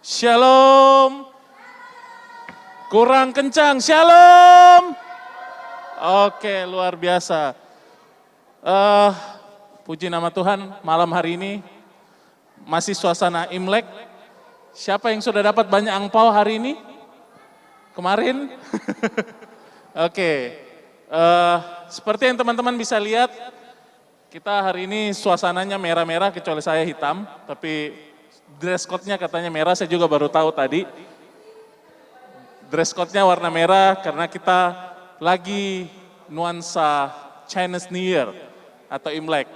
Shalom. Kurang kencang, shalom. Oke, luar biasa. Puji nama Tuhan, malam hari ini masih suasana Imlek. Siapa yang sudah dapat banyak angpau hari ini? Kemarin? Oke, seperti yang teman-teman bisa lihat, kita hari ini suasananya merah-merah kecuali saya hitam, tapi dress code-nya katanya merah, saya juga baru tahu tadi. Dress code-nya warna merah karena kita lagi nuansa Chinese New Year atau Imlek.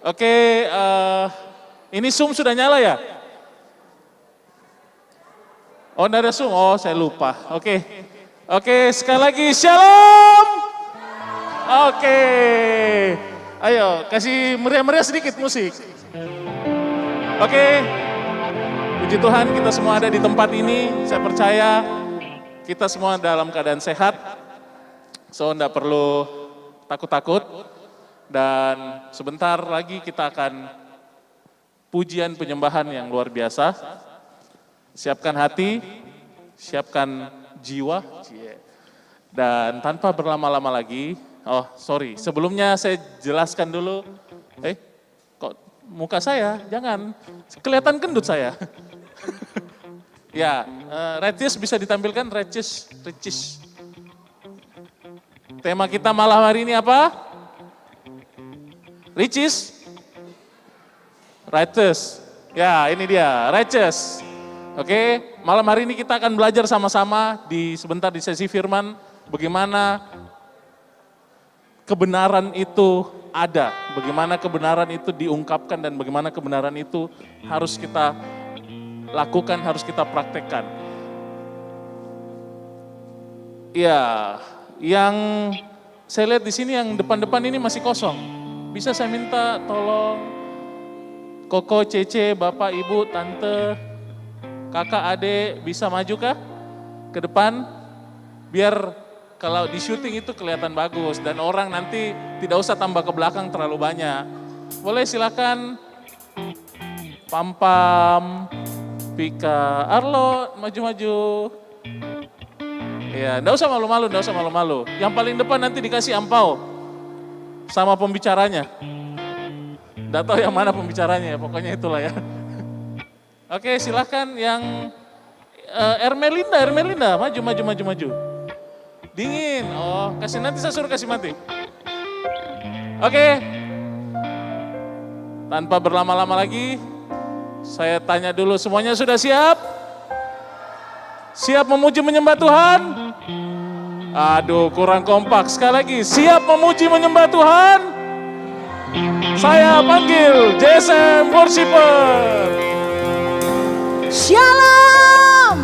Oke, ini Zoom sudah nyala ya? Oh, enggak ada Zoom? Oh, saya lupa. Oke, sekali lagi Shalom. Oke, ayo kasih meriah-meriah sedikit musik. Oke, puji Tuhan kita semua ada di tempat ini. Saya percaya kita semua dalam keadaan sehat. So, enggak perlu takut-takut. Dan sebentar lagi kita akan pujian penyembahan yang luar biasa. Siapkan hati, siapkan jiwa. Dan tanpa berlama-lama lagi, sebelumnya saya jelaskan dulu. Kok muka saya? Jangan, kelihatan kendut saya. Ya, Ricis bisa ditampilkan, Ricis. Tema kita malam hari ini apa? Ricis? Ya, ini dia, Ricis. Oke, malam hari ini kita akan belajar sama-sama sebentar di sesi firman, bagaimana kebenaran itu ada, bagaimana kebenaran itu diungkapkan dan bagaimana kebenaran itu harus kita lakukan, harus kita praktekkan. Ya, yang saya lihat di sini yang depan-depan ini masih kosong. Bisa saya minta tolong Koko, Cece, Bapak, Ibu, Tante, Kakak, Adik bisa maju kah ke depan? Biar kalau di syuting itu kelihatan bagus dan orang nanti tidak usah tambah ke belakang terlalu banyak. Boleh silakan Pam, Pika, Arlo maju-maju. Ya, enggak usah malu-malu. Yang paling depan nanti dikasih ampau sama pembicaranya. Enggak tahu yang mana pembicaranya, pokoknya itulah ya. Oke, silakan yang Ermelinda, maju. Dingin. Oh, nanti saya suruh kasih mati. Oke. Tanpa berlama-lama lagi, saya tanya dulu, semuanya sudah siap? Siap memuji menyembah Tuhan? Aduh, kurang kompak. Sekali lagi, siap memuji menyembah Tuhan? Saya panggil JSM Worshipper. Shalom.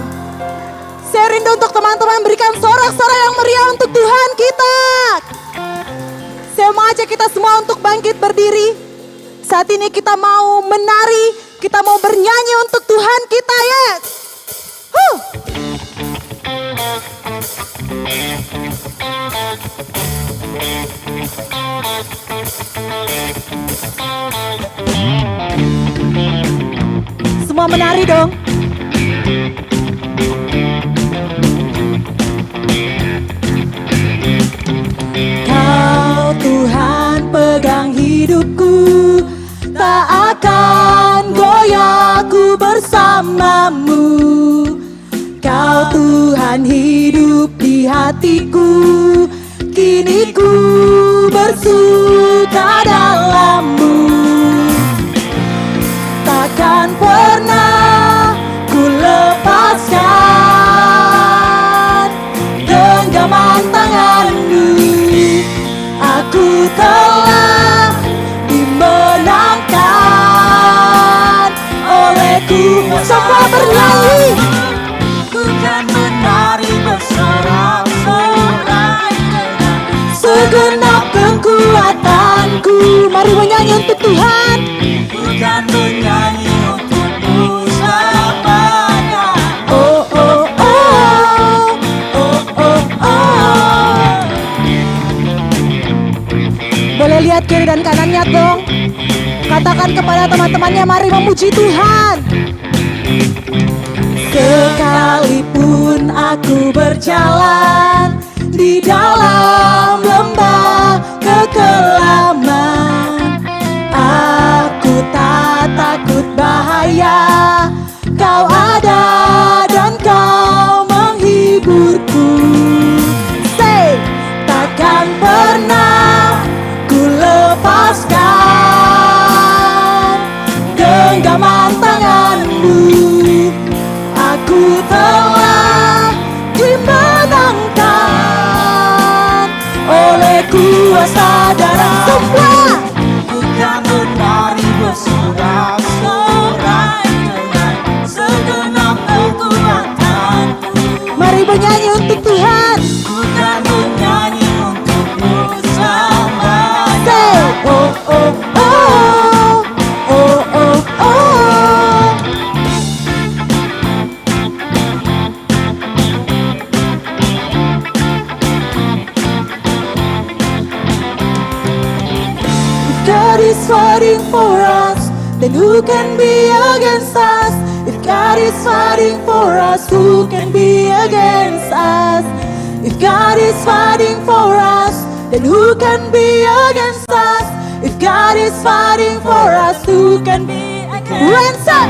Saya rindu untuk teman-teman berikan sorak-sorai yang meriah untuk Tuhan kita. Saya mau ajak kita semua untuk bangkit berdiri. Saat ini kita mau menari, kita mau bernyanyi untuk Tuhan kita, yes. Semua menari dong. Kau Tuhan pegang hidupku, tak akan goyah ku bersamamu. Kau Tuhan hidup di hatiku, kini ku bersuka dalam-Mu. Takkan pernah ku lepaskan genggaman tangan-Mu. Aku telah dimenangkan oleh-Ku. Semua bernyanyi. Ku kan menari bersorak-sorai dengan segenap kekuatanku. Mari menyanyi untuk Tuhan. Ku kan menyanyi untuk-Mu selamanya. Oh. Boleh lihat kiri dan kanannya dong. Katakan kepada teman-temannya, mari memuji Tuhan. Sekalipun aku berjalan di dalam lembah kekelaman, aku tak takut bahaya. Kau ada dan kau menghiburku. Say, takkan pernah ku lepaskan genggaman tanganmu. Aku telah dimenangkan oleh kuasa darah. Semua Bukan menari bersorak-sorai dengan segenap kekuatanku. mari menyanyi untuk Tuhan. Bukan menyanyi untukmu selamanya. Say, oh oh oh, oh oh oh. If God is fighting for us, then who can be against us? If God is fighting for us, who can be against us? If God is fighting for us, then who can be against us? If God is fighting for us, who can be against us?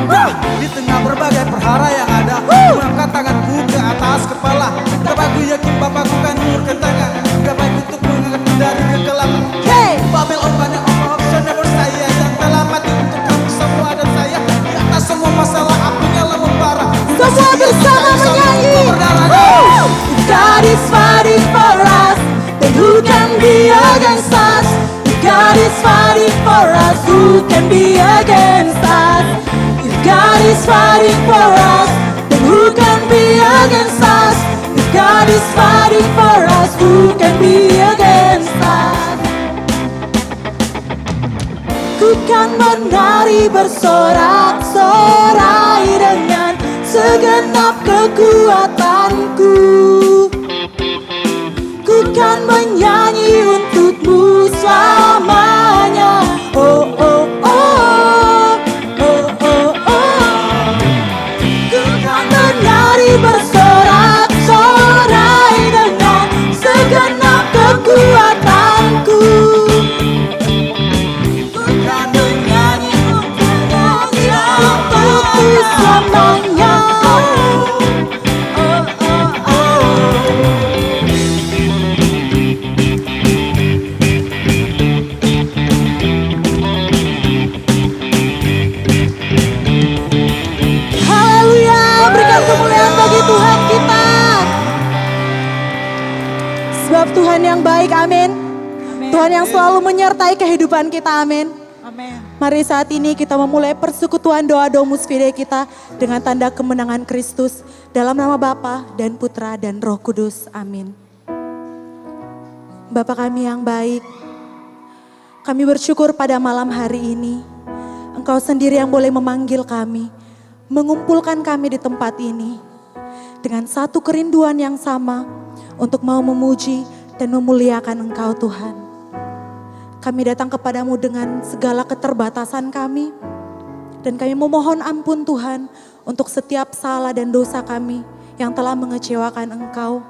Di tengah berbagai perhara yang ada, mengangkat tanganku ke atas kepala. Bapakku yakin Bapakku kan mengulurkan tangan, gak baik untuk mengangkatku dari kegelapan. Hey! Babylon banyak option yang bersaya, yang telah mati untuk kamu semua dan saya. Di atas semua masalah apinya lah membara. Semua bersama menyanyi. If God is fighting for us, then who can be against us? If God is fighting for us, who can be against us? If God is fighting for us, then who can be against us? If God is fighting for us, who can be against us? Ku kan menari bersorak-sorai dengan segenap kekuatanku. Ku kan menyanyi untukmu selamanya. Oh oh oh, oh oh oh. Ku kan menari bersorak-sorai dengan segenap kekuatanku. Bukan menyanyi Untukku selamanya. Oh oh oh. Haleluya, berikan kemuliaan bagi Tuhan kita. Sebab Tuhan yang baik, amin. Tuhan yang selalu menyertai kehidupan kita, amin. Mari saat ini kita memulai persekutuan doa Domus Fide kita dengan tanda kemenangan Kristus dalam nama Bapa dan Putra dan Roh Kudus, amin. Bapa kami yang baik, kami bersyukur pada malam hari ini. Engkau sendiri yang boleh memanggil kami, mengumpulkan kami di tempat ini dengan satu kerinduan yang sama untuk mau memuji dan memuliakan Engkau Tuhan. Kami datang kepadamu dengan segala keterbatasan kami dan kami memohon ampun Tuhan untuk setiap salah dan dosa kami yang telah mengecewakan Engkau.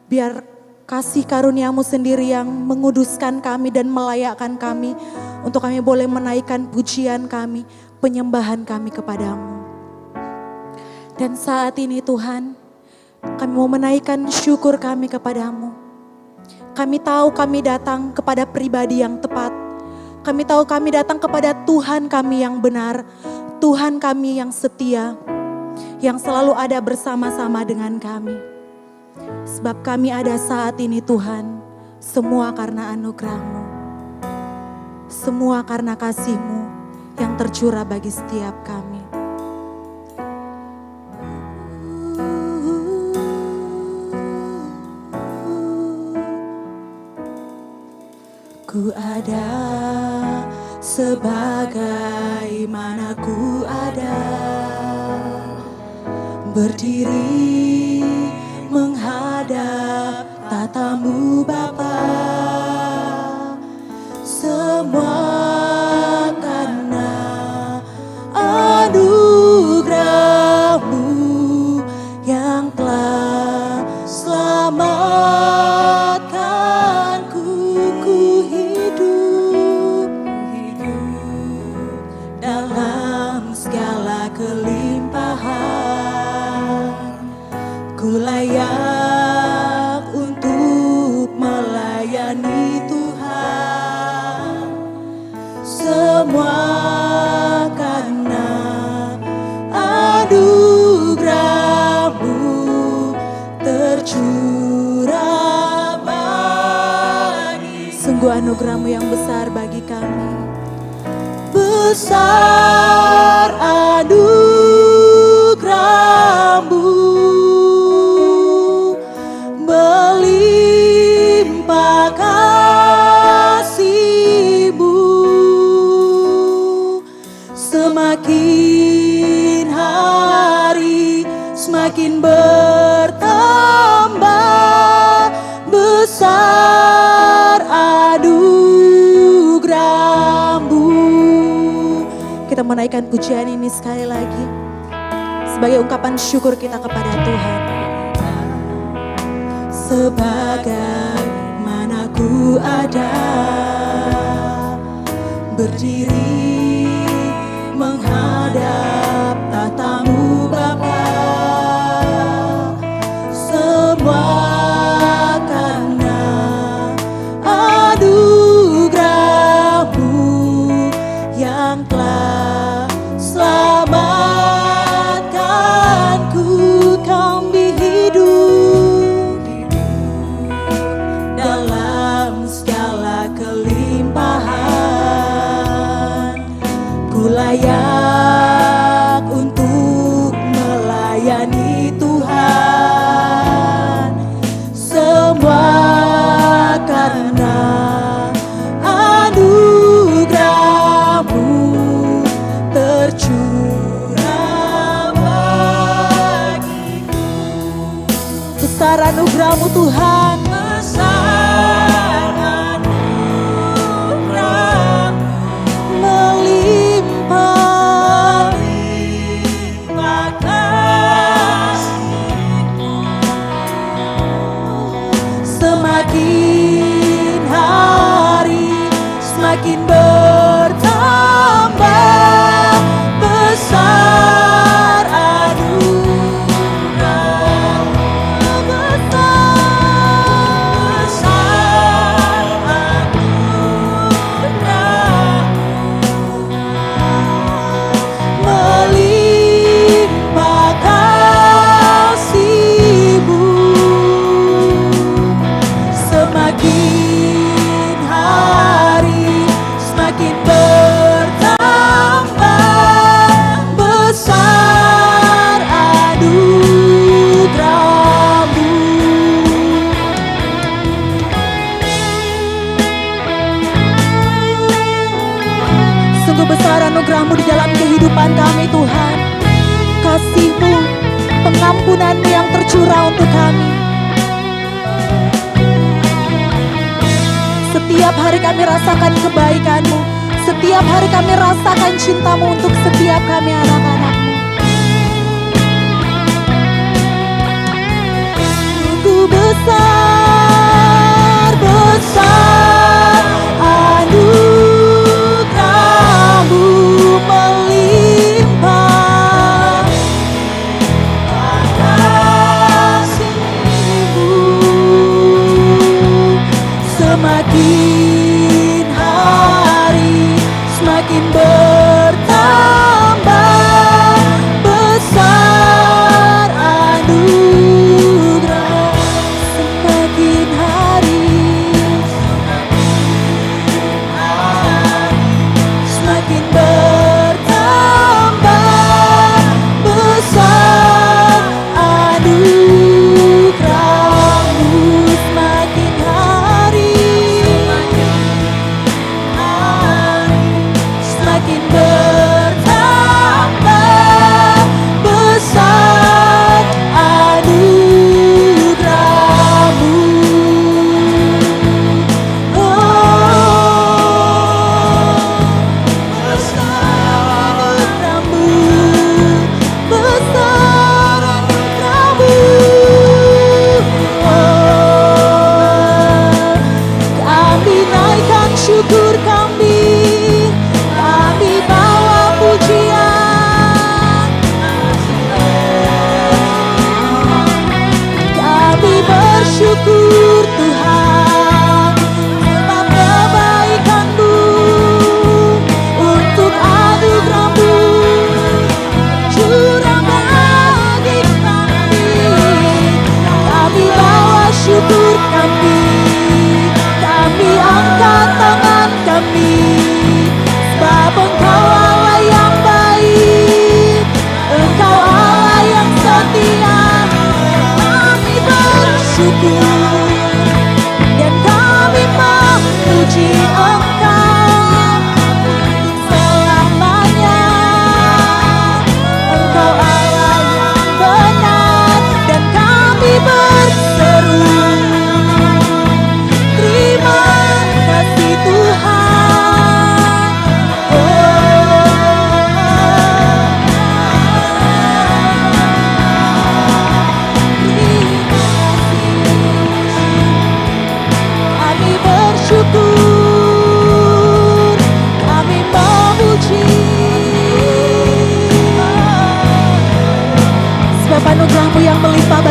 Biar kasih karuniamu sendiri yang menguduskan kami dan melayakkan kami untuk kami boleh menaikkan pujian kami, penyembahan kami kepadamu. Dan saat ini Tuhan, kami mau menaikkan syukur kami kepadamu. Kami tahu kami datang kepada pribadi yang tepat. Kami tahu kami datang kepada Tuhan kami yang benar. Tuhan kami yang setia. Yang selalu ada bersama-sama dengan kami. Sebab kami ada saat ini Tuhan. Semua karena anugerah-Mu. Semua karena kasih-Mu yang tercurah bagi setiap kami. Ku ada sebagaimana ku ada, berdiri menghadap tatamu Bapa. Semua karena anugerah-Mu. dalam segala kelimpahan. Ku layak untuk melayani Tuhan, semua karena anugerah-Mu tercurah bagi. Sungguh anugerah-Mu yang besar bagi kami. Besar anugerah-Mu, melimpah kasih-Mu, semakin hari semakin bertambah besar anugerah-Mu. Kita menaikkan pujian ini sekali lagi sebagai ungkapan syukur kita kepada Tuhan. Sebagaimana ku ada, berdiri menghadap tatamu Bapa, semua karena anugerah-Mu yang telah selamatkanku. Kami hidup dalam segala kelimpahan. Ku layak untuk melayani Tuhan, semua karena anugerah-Mu tercurah bagiku. Besar anugerah-Mu Tuhan, besar anugerah melimpah kasih-Mu, semakin hari semakin bertambah besar anugerah, besar anugerah melimpah kasih-Mu, semakin hari semakin bertambah besar anugerah-Mu. Sungguh besar anugerah-Mu di dalam kehidupan kami Tuhan. Kasih-Mu, pengampunan-Mu yang tercurah untuk kami. Setiap hari kami rasakan kebaikan-Mu, setiap hari kami rasakan cinta-Mu untuk setiap kami anak-anak-Mu. Sungguh besar, besar anugerah-Mu melimpah kasih-Mu, semakin hari semakin bertambah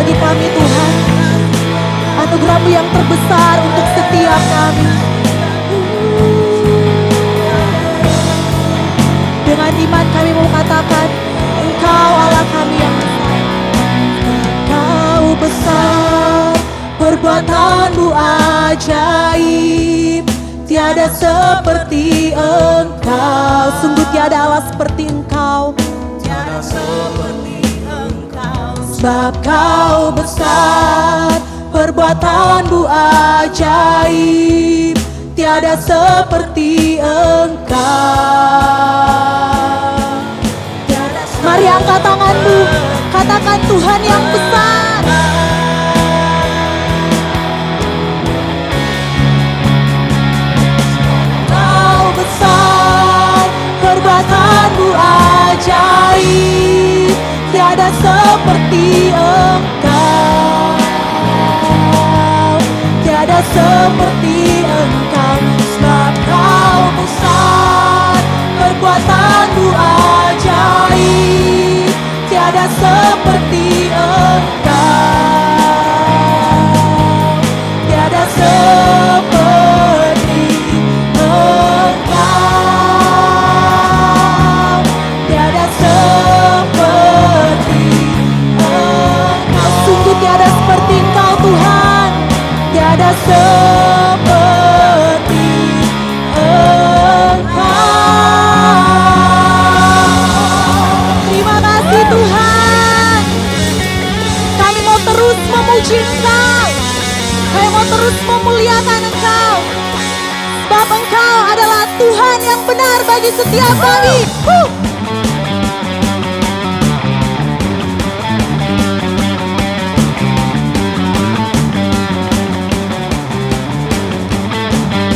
bagi kami Tuhan. Anugerah-Mu yang terbesar untuk setiap kami. Dengan iman kami mau katakan, Engkau Allah kami yang besar. Engkau besar, perbuatan-Mu ajaib. Tiada seperti Engkau, sungguh tiada Allah seperti Engkau. Tiada seperti Engkau, sebab Kau besar, perbuatan-Mu ajaib. Tiada seperti Engkau. Mari angkat tanganmu, katakan Tuhan yang besar. Kau besar, perbuatan-Mu ajaib. Tiada seperti Engkau. Tiada seperti Engkau, sebab Kau besar, perbuatan-Mu ajaib. Tiada seperti Engkau. Tiada seperti Engkau. Tiada seperti Engkau. Sungguh tiada seperti Engkau Tuhan. Tiada seperti Engkau. Terima kasih Tuhan. Kami mau terus memuji Engkau. Kami mau terus memuliakan Engkau. Sebab Engkau adalah Tuhan yang benar bagi setiap kami.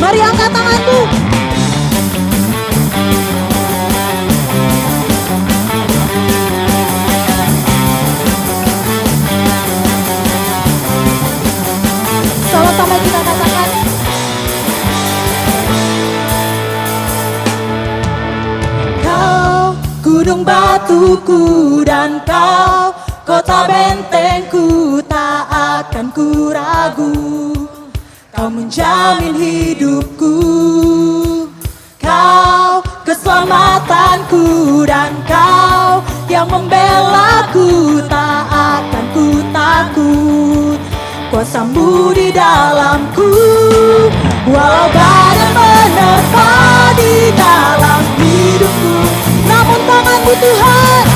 Mari angkat tanganmu. Sama-sama kita katakan. Kau gunung batuku dan Kau kota bentengku, tak akan ku ragu. Kau menjamin hidupku, Kau keselamatanku, dan Kau yang membelaku, tak akan ku takut. Kuasa-Mu di dalamku, walau badai menerpa di dalam hidupku. Namun tangan-Mu Tuhan,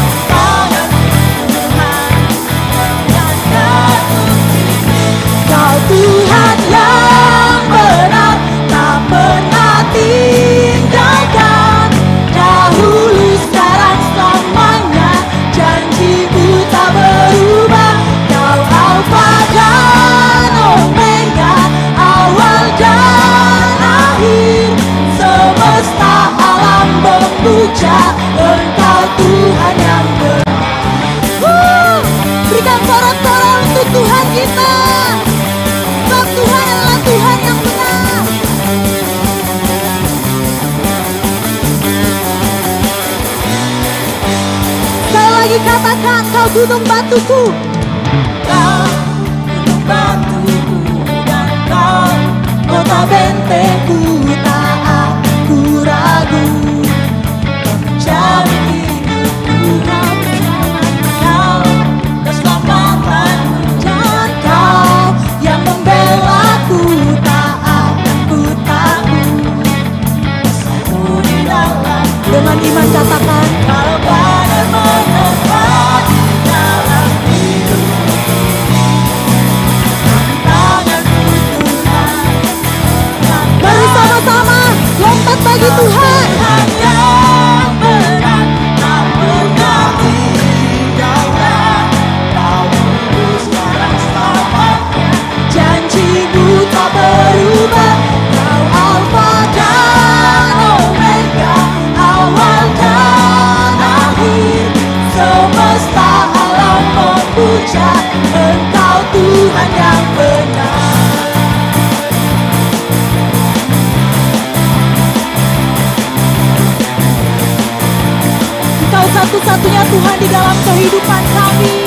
Kau Tuhan yang benar, tak pernah tinggalkan. Dahulu, sekarang, selamanya, janji-Mu tak berubah. Kau Alfa dan Omega, awal dan akhir. Semesta alam memuja Engkau Tuhan yang benar. Berikan sorak-sorai untuk Tuhan kita. Sebab Tuhan adalah Tuhan yang benar. Sekali lagi katakan, Kau gunung batuku. Kau gunung batuku, dan Kau kota bentengku, tak aku ragu. Kau menjamin hidupku, Kau keselamatanku, dan Kau yang membelaku, tak akan ku takut. Kuasa-Mu di dalam. Dengan iman katakan, kalau badai menerpa di dalam hidupku, tangan-Mu Tuhan. Mari sama-sama lompat bagi Tuhan. Yang benar, tak pernah tinggalkan. Kau dulu, sekarang, selamanya, janji-Mu tak berubah. Kau Alfa dan Omega, awal dan akhir. Semesta alam memuja Engkau Tuhan yang benar. Engkau satu-satunya Tuhan di dalam kehidupan kami.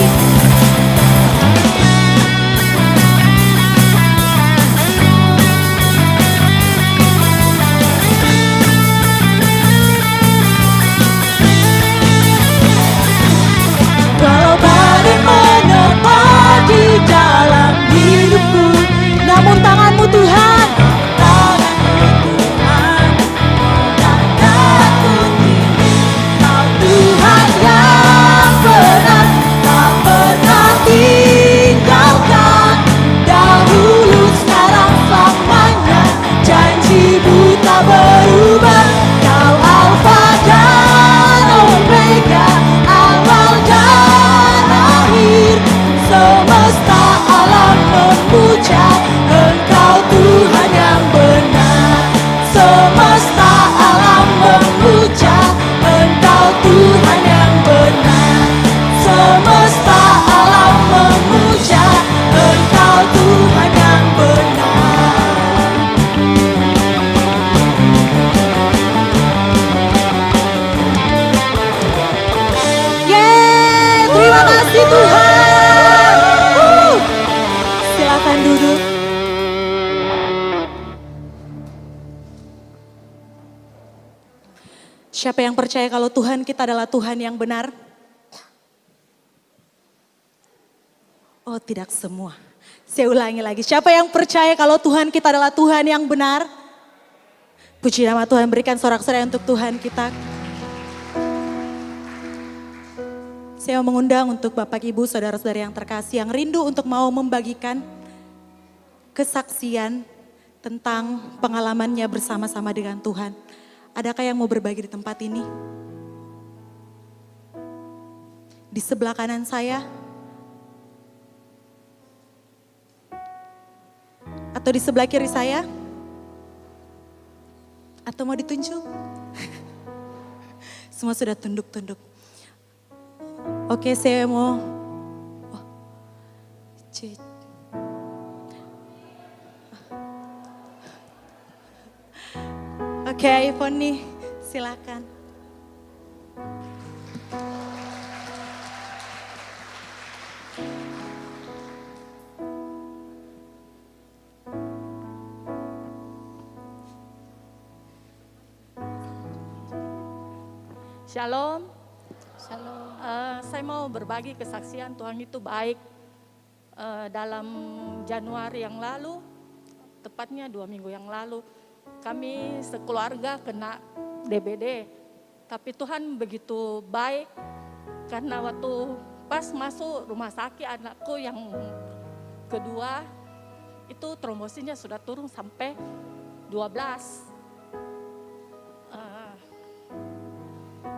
Puji Tuhan. Silakan duduk. Siapa yang percaya kalau Tuhan kita adalah Tuhan yang benar? Oh, tidak semua. Saya ulangi lagi. Siapa yang percaya kalau Tuhan kita adalah Tuhan yang benar? Puji nama Tuhan, berikan sorak-sorai untuk Tuhan kita. Saya mengundang untuk Bapak Ibu, saudara-saudara yang terkasih yang rindu untuk mau membagikan kesaksian tentang pengalamannya bersama-sama dengan Tuhan. Adakah yang mau berbagi di tempat ini? Di sebelah kanan saya? Atau di sebelah kiri saya? Atau mau ditunjuk? Semua sudah tunduk-tunduk. Oke, saya mau... Oh. Oke, iPhone nih, silakan. Shalom. Shalom. Saya mau berbagi kesaksian Tuhan itu baik. Dalam Januari yang lalu, tepatnya 2 minggu yang lalu, kami sekeluarga kena DBD. Tapi Tuhan begitu baik karena waktu pas masuk rumah sakit anakku yang kedua itu trombositnya sudah turun sampai 12.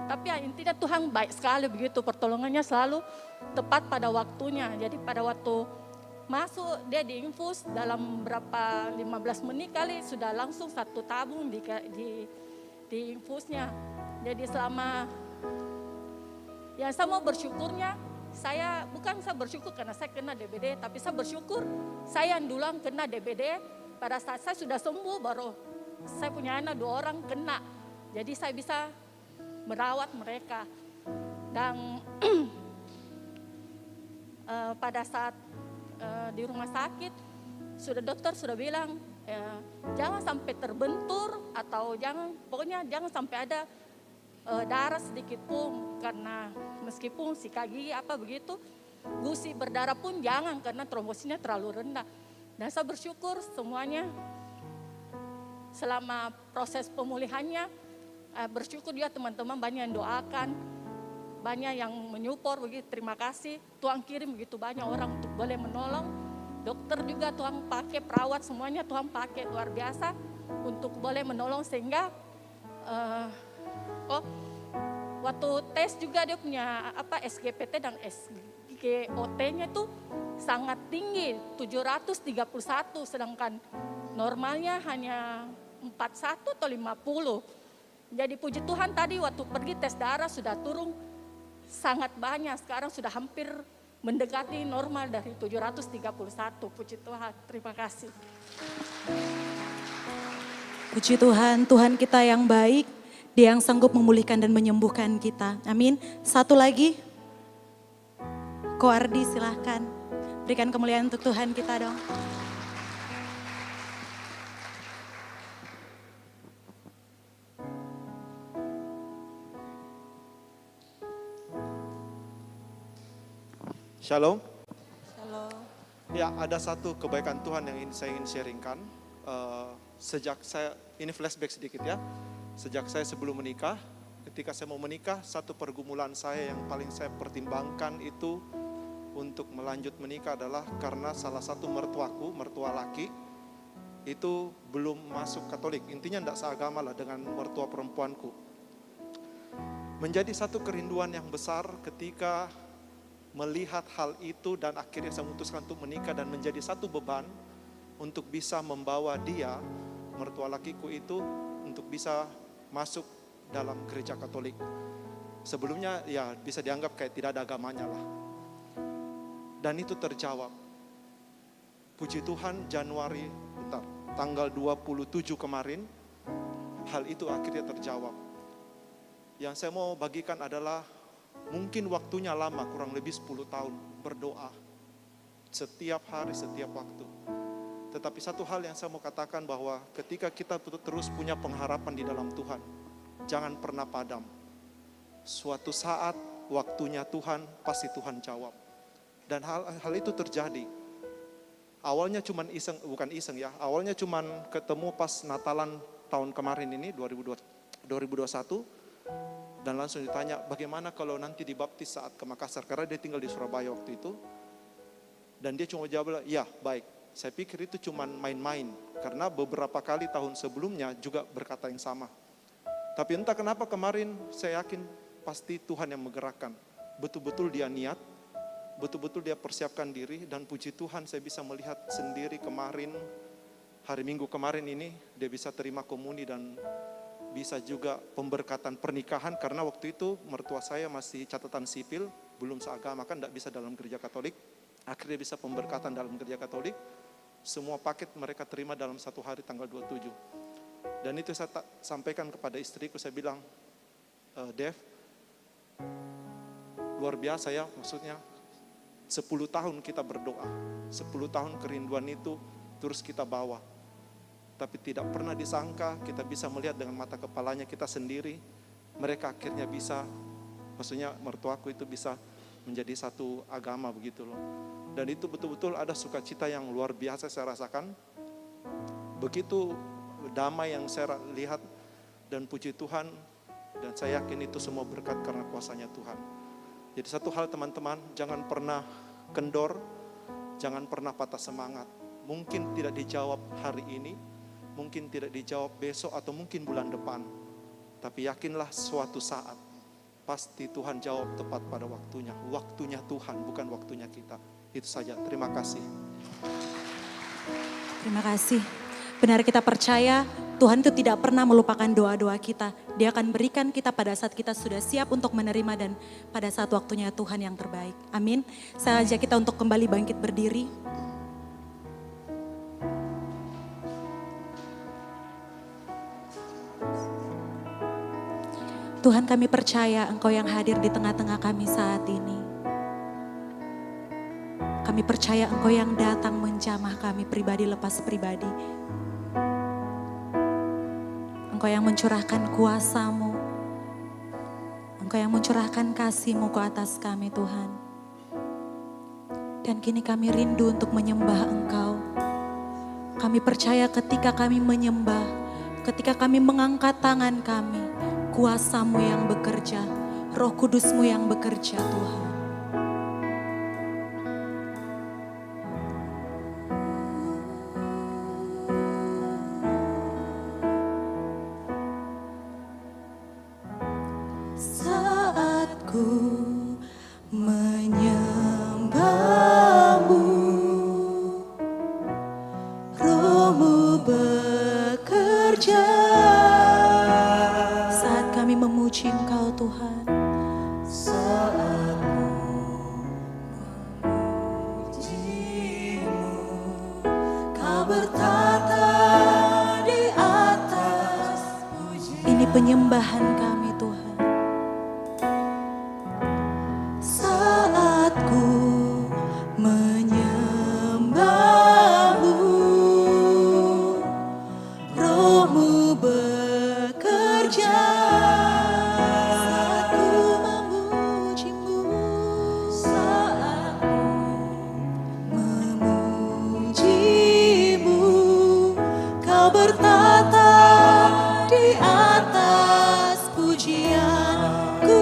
Tapi ya intinya Tuhan baik sekali begitu, pertolongannya selalu tepat pada waktunya. Jadi pada waktu masuk dia diinfus dalam berapa 15 menit kali sudah langsung 1 tabung di infusnya. Jadi selama ya saya mau bersyukurnya, saya bersyukur karena saya kena DBD, tapi saya bersyukur saya yang duluan kena DBD. Pada saat saya sudah sembuh baru saya punya anak 2 orang kena. Jadi saya bisa merawat mereka. Dan pada saat di rumah sakit dokter sudah bilang jangan sampai terbentur atau pokoknya jangan sampai ada darah sedikit pun, karena meskipun sikat gigi apa begitu gusi berdarah pun jangan karena trombositnya terlalu rendah. Dan saya bersyukur semuanya selama proses pemulihannya. Bersyukur juga teman-teman banyak yang doakan, banyak yang menyupport begitu. Terima kasih Tuhan kirim begitu banyak orang untuk boleh menolong. Dokter juga Tuhan pakai, perawat semuanya Tuhan pakai luar biasa untuk boleh menolong sehingga waktu tes juga dia punya SGPT dan SGOT-nya itu sangat tinggi 731, sedangkan normalnya hanya 41 atau 50. Jadi puji Tuhan tadi waktu pergi tes darah sudah turun sangat banyak. Sekarang sudah hampir mendekati normal dari 731. Puji Tuhan, terima kasih. Puji Tuhan, Tuhan kita yang baik, Dia yang sanggup memulihkan dan menyembuhkan kita. Amin. Satu lagi, Ko Ardi silahkan. Berikan kemuliaan untuk Tuhan kita dong. Shalom. Shalom. Ya, ada satu kebaikan Tuhan yang saya ingin sharingkan. Sejak saya, ini flashback sedikit ya. Sejak saya sebelum menikah, ketika saya mau menikah, satu pergumulan saya yang paling saya pertimbangkan itu untuk melanjut menikah adalah karena salah satu mertua laki, itu belum masuk Katolik. Intinya tidak seagama lah dengan mertua perempuanku. Menjadi satu kerinduan yang besar ketika melihat hal itu dan akhirnya saya memutuskan untuk menikah dan menjadi satu beban untuk bisa membawa dia, mertua lakiku itu, untuk bisa masuk dalam gereja Katolik. Sebelumnya ya bisa dianggap kayak tidak ada agamanya lah. Dan itu terjawab. Puji Tuhan tanggal 27 kemarin, hal itu akhirnya terjawab. Yang saya mau bagikan adalah Mungkin waktunya lama, kurang lebih 10 tahun berdoa. Setiap hari, setiap waktu. Tetapi satu hal yang saya mau katakan bahwa ketika kita terus punya pengharapan di dalam Tuhan, jangan pernah padam. Suatu saat waktunya Tuhan, pasti Tuhan jawab. Dan hal itu terjadi. Awalnya cuman iseng, bukan iseng ya, awalnya cuman ketemu pas Natalan tahun kemarin ini, 2021, dan langsung ditanya, bagaimana kalau nanti dibaptis saat ke Makassar, karena dia tinggal di Surabaya waktu itu. Dan dia cuma jawab, ya baik. Saya pikir itu cuman main-main, karena beberapa kali tahun sebelumnya juga berkata yang sama. Tapi entah kenapa kemarin saya yakin pasti Tuhan yang menggerakkan. Betul-betul dia niat, betul-betul dia persiapkan diri, dan puji Tuhan saya bisa melihat sendiri kemarin, hari Minggu kemarin ini, dia bisa terima komuni dan bisa juga pemberkatan pernikahan, karena waktu itu mertua saya masih catatan sipil, belum seagama, kan tidak bisa dalam gereja Katolik. Akhirnya bisa pemberkatan dalam gereja Katolik, semua paket mereka terima dalam 1 hari tanggal 27. Dan itu saya sampaikan kepada istriku, saya bilang, Dev, luar biasa ya, maksudnya 10 tahun kita berdoa, 10 tahun kerinduan itu terus kita bawa. Tapi tidak pernah disangka kita bisa melihat dengan mata kepalanya kita sendiri, mereka akhirnya bisa, maksudnya mertuaku itu bisa menjadi satu agama begitu loh. Dan itu betul-betul ada sukacita yang luar biasa saya rasakan. Begitu damai yang saya lihat, dan puji Tuhan, dan saya yakin itu semua berkat karena kuasanya Tuhan. Jadi satu hal teman-teman, jangan pernah kendor, jangan pernah patah semangat. Mungkin tidak dijawab hari ini, mungkin tidak dijawab besok atau mungkin bulan depan. Tapi yakinlah suatu saat, pasti Tuhan jawab tepat pada waktunya. Waktunya Tuhan, bukan waktunya kita. Itu saja, terima kasih. Terima kasih. Benar kita percaya Tuhan itu tidak pernah melupakan doa-doa kita. Dia akan berikan kita pada saat kita sudah siap untuk menerima dan pada saat waktunya Tuhan yang terbaik. Amin. Saya ajak kita untuk kembali bangkit berdiri. Tuhan, kami percaya Engkau yang hadir di tengah-tengah kami saat ini. Kami percaya Engkau yang datang menjamah kami pribadi lepas pribadi. Engkau yang mencurahkan kuasa-Mu. Engkau yang mencurahkan kasih-Mu ke atas kami Tuhan. Dan kini kami rindu untuk menyembah Engkau. Kami percaya ketika kami menyembah, ketika kami mengangkat tangan kami, kuasa-Mu yang bekerja, Roh Kudus-Mu yang bekerja Tuhan. Penyembahan kami Tuhan. Saat ku menyembah-Mu, Roh-Mu bekerja. Saat ku memuji-Mu, saat ku memuji-Mu, Kau bertata di atas pujian, ku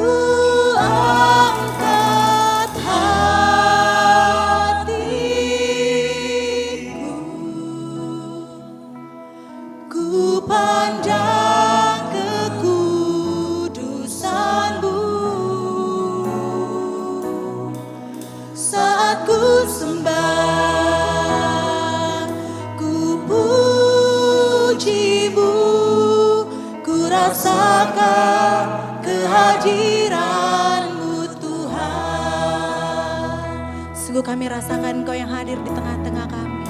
angkat hatiku, ku pandang kekudusan-Mu. Saat ku sembah, ku puji-Mu, rasakan kehadiran-Mu Tuhan. Sungguh kami rasakan Engkau yang hadir di tengah-tengah kami.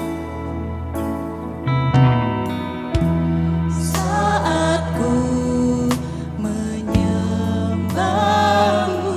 Saat ku menyembah-Mu,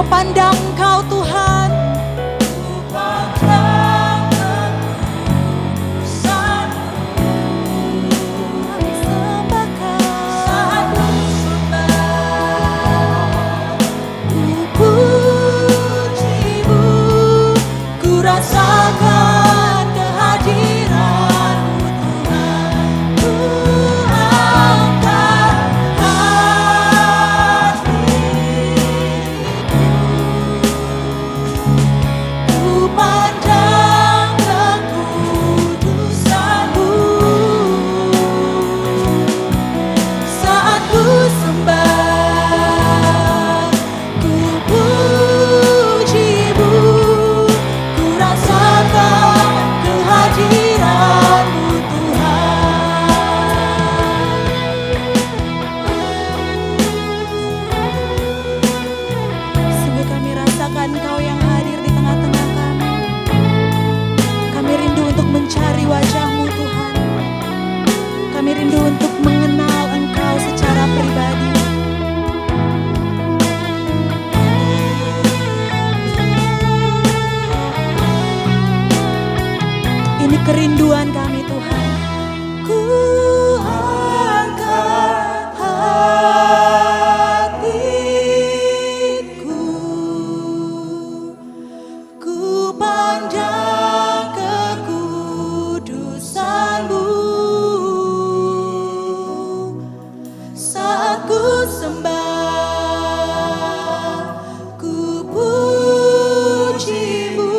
mau pandang Kau Tuhan. Kami sembah Kau. Ku puji-Mu, ku rasakan kehadiran-Mu Tuhan. Ku angkat hatiku, ku pandang kekudusan-Mu. Saat ku sembah, ku puji-Mu, ku rasakan kehadiran-Mu Tuhan. Sungguh kami rasakan Kau yang hadir di tengah-tengah kami. Kami rindu untuk mencari wajah-Mu Tuhan. Kami rindu untuk mengenal Engkau secara pribadi. Ini kerinduan kami Tuhan. Ku angkat hatiku, ku pandang kekudusan-Mu. Saat ku sembah, ku puji-Mu,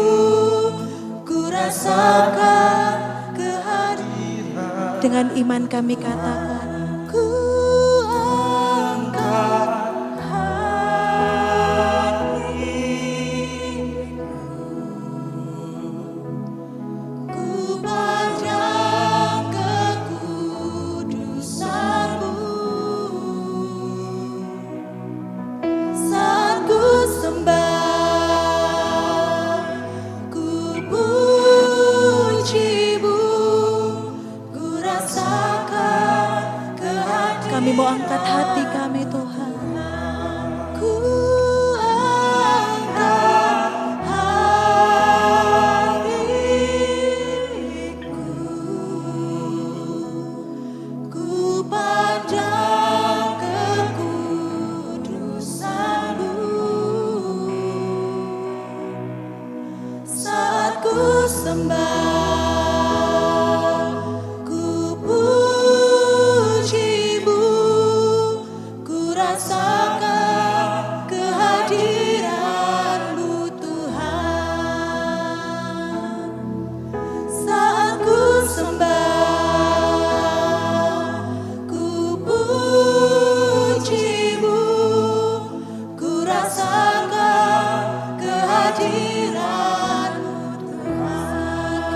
ku rasakan kehadiran. Dengan iman kami katakan, ku angkat hatiku, ku pandang kekudusan-Mu. Saat ku sembah, ku puji-Mu, ku rasakan kehadiran. Kami mau angkat hati kami Tuhan. Ku angkat hatiku, ku pandang kekudusan-Mu. Saat ku sembah, ku puji-Mu, ku rasakan kehadiran-Mu Tuhan. Saat ku sembah, ku puji-Mu, ku rasakan kehadiran-Mu Tuhan.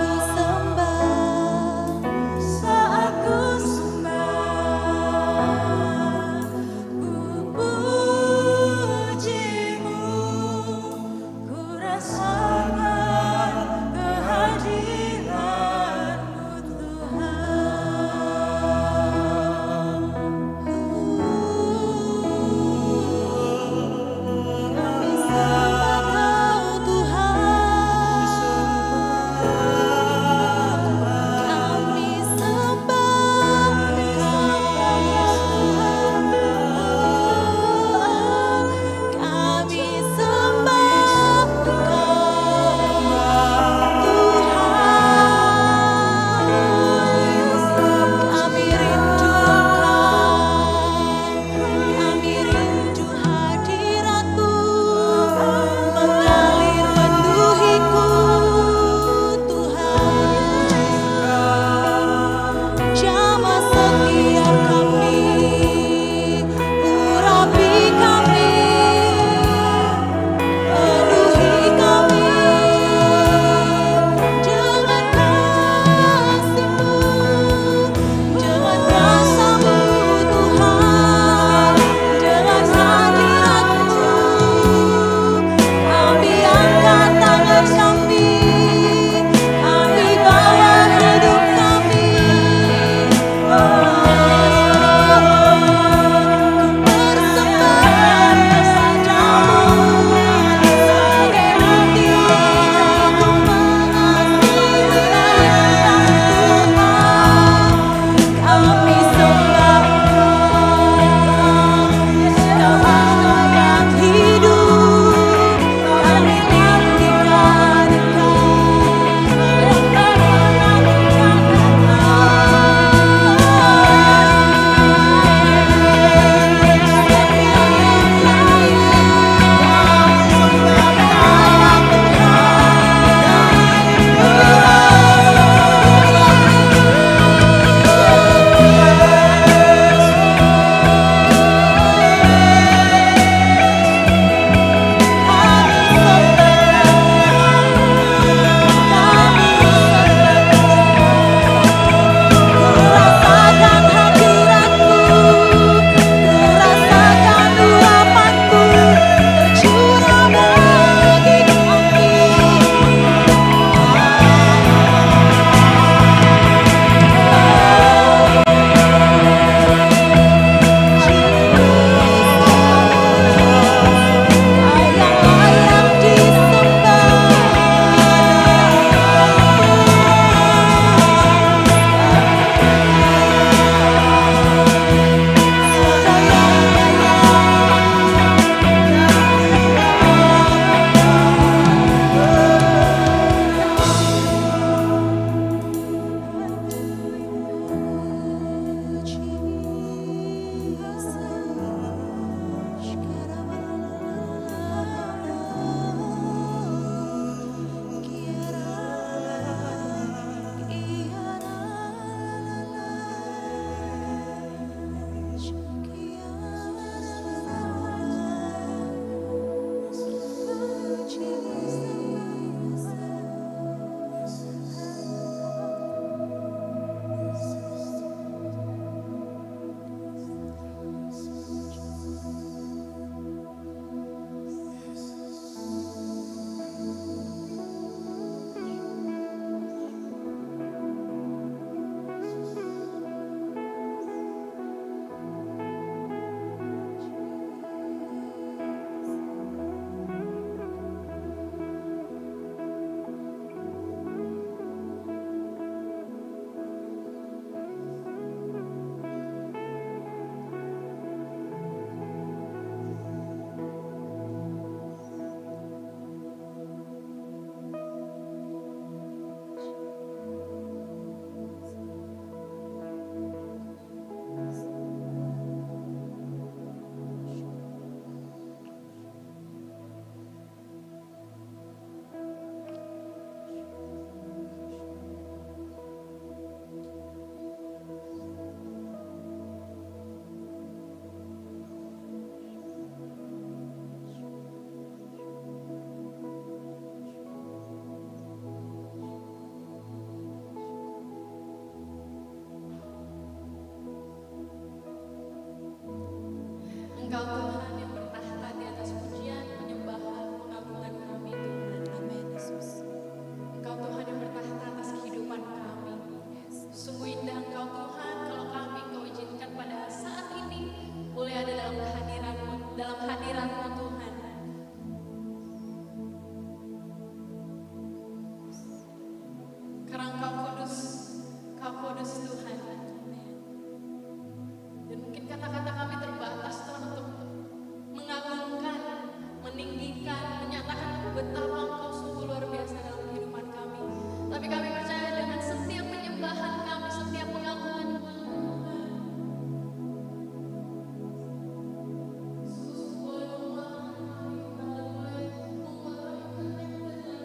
meninggikan, menyatakan betapa Engkau sungguh luar biasa dalam kehidupan kami. Tapi kami percaya dengan setiap penyembahan kami, setiap pengakuan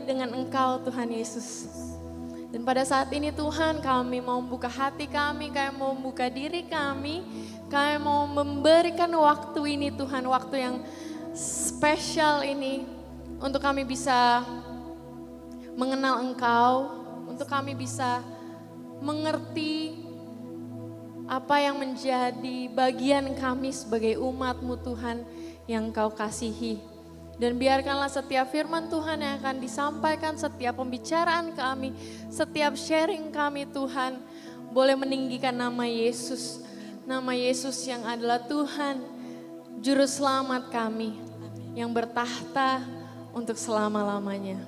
dengan Engkau Tuhan Yesus. Dan pada saat ini Tuhan, kami mau membuka hati kami mau membuka diri kami mau memberikan waktu ini Tuhan, waktu yang spesial ini untuk kami bisa mengenal Engkau, untuk kami bisa mengerti apa yang menjadi bagian kami sebagai umat-Mu Tuhan yang Engkau kasihi. Dan biarkanlah setiap firman Tuhan yang akan disampaikan, setiap pembicaraan kami, setiap sharing kami Tuhan, boleh meninggikan nama Yesus. Nama Yesus yang adalah Tuhan, Juru Selamat kami, yang bertahta untuk selama-lamanya.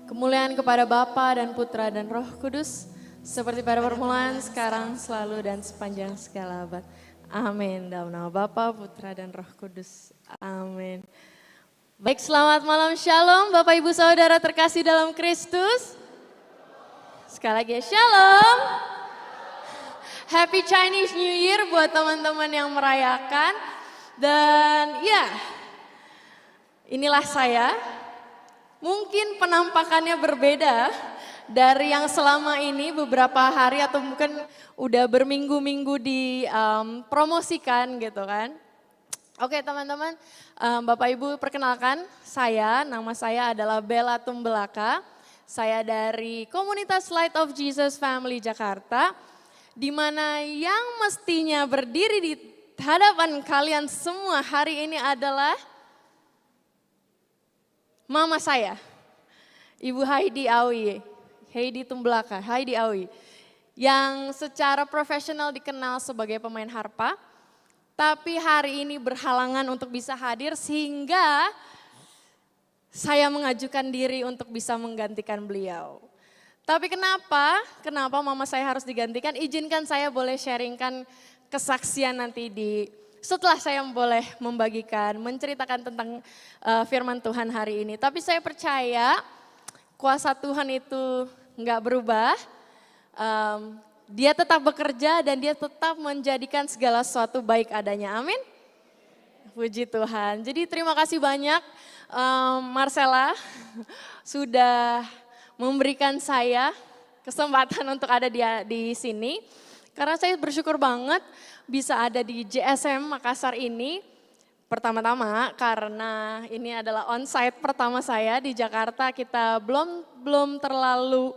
Kemuliaan kepada Bapa dan Putra dan Roh Kudus, seperti pada permulaan, sekarang, selalu, dan sepanjang segala abad. Amin. Dalam nama Bapa, Putra, dan Roh Kudus. Amin. Baik, selamat malam, shalom Bapak Ibu Saudara terkasih dalam Kristus. Sekali lagi shalom. Happy Chinese New Year buat teman-teman yang merayakan. Dan ya, inilah saya. Mungkin penampakannya berbeda dari yang selama ini beberapa hari atau mungkin udah berminggu-minggu dipromosikan gitu kan. Oke teman-teman, Bapak Ibu perkenalkan nama saya adalah Bella Tumbelaka. Saya dari komunitas Light of Jesus Family Jakarta. Di mana yang mestinya berdiri di hadapan kalian semua hari ini adalah mama saya. Ibu Heidi Awi, Heidi Tumbelaka, Heidi Awi. Yang secara profesional dikenal sebagai pemain harpa. Tapi hari ini berhalangan untuk bisa hadir sehingga saya mengajukan diri untuk bisa menggantikan beliau. Tapi kenapa mama saya harus digantikan? Izinkan saya boleh sharingkan kesaksian nanti setelah saya boleh menceritakan tentang firman Tuhan hari ini. Tapi saya percaya kuasa Tuhan itu nggak berubah. Dia tetap bekerja dan dia tetap menjadikan segala sesuatu baik adanya. Amin. Puji Tuhan. Jadi terima kasih banyak Marcella sudah memberikan saya kesempatan untuk ada di sini. Karena saya bersyukur banget bisa ada di JSM Makassar ini. Pertama-tama karena ini adalah onsite pertama saya di Jakarta. Kita belum terlalu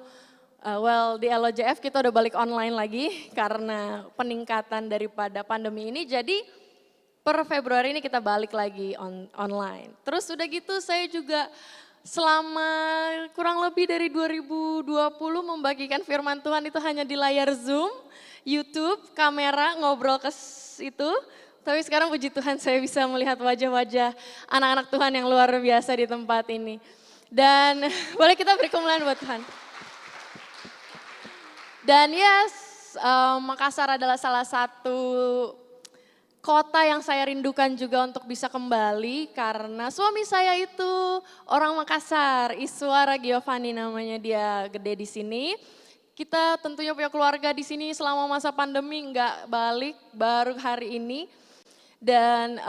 di LOJF kita udah balik online lagi karena peningkatan daripada pandemi ini. Jadi per Februari ini kita balik lagi online. Terus udah gitu saya juga selama kurang lebih dari 2020 membagikan firman Tuhan itu hanya di layar Zoom, YouTube, kamera, ngobrol ke situ. Tapi sekarang puji Tuhan saya bisa melihat wajah-wajah anak-anak Tuhan yang luar biasa di tempat ini. Dan boleh kita beri kemuliaan buat Tuhan. Dan Makassar adalah salah satu kota yang saya rindukan juga untuk bisa kembali karena suami saya itu orang Makassar, Iswara Giovanni namanya, dia gede di sini. Kita tentunya punya keluarga di sini selama masa pandemi, nggak balik, baru hari ini. Dan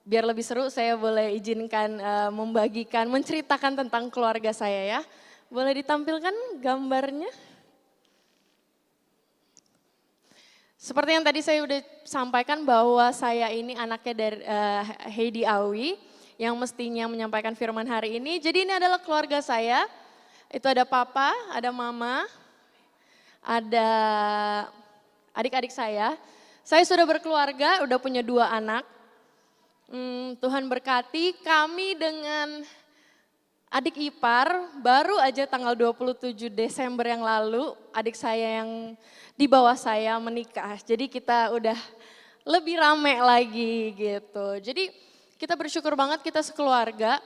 biar lebih seru saya boleh izinkan menceritakan tentang keluarga saya ya. Boleh ditampilkan gambarnya? Seperti yang tadi saya udah sampaikan bahwa saya ini anaknya dari Heidi Awi yang mestinya menyampaikan firman hari ini. Jadi ini adalah keluarga saya, itu ada papa, ada mama, ada adik-adik saya. Saya sudah berkeluarga, udah punya 2 anak. Tuhan berkati kami dengan adik ipar, baru aja tanggal 27 Desember yang lalu adik saya yang di bawah saya menikah. Jadi kita udah lebih rame lagi gitu. Jadi kita bersyukur banget kita sekeluarga.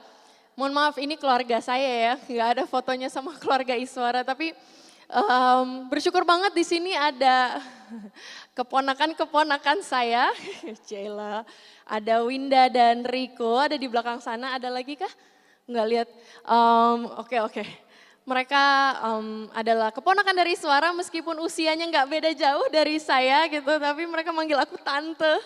Mohon maaf ini keluarga saya ya, nggak ada fotonya sama keluarga Iswara. Tapi Bersyukur banget di sini ada keponakan-keponakan saya, Cela, ada Winda dan Riko, ada di belakang sana, ada lagi kah? Nggak lihat. Oke. Mereka adalah keponakan dari Suara meskipun usianya nggak beda jauh dari saya gitu, tapi mereka manggil aku tante.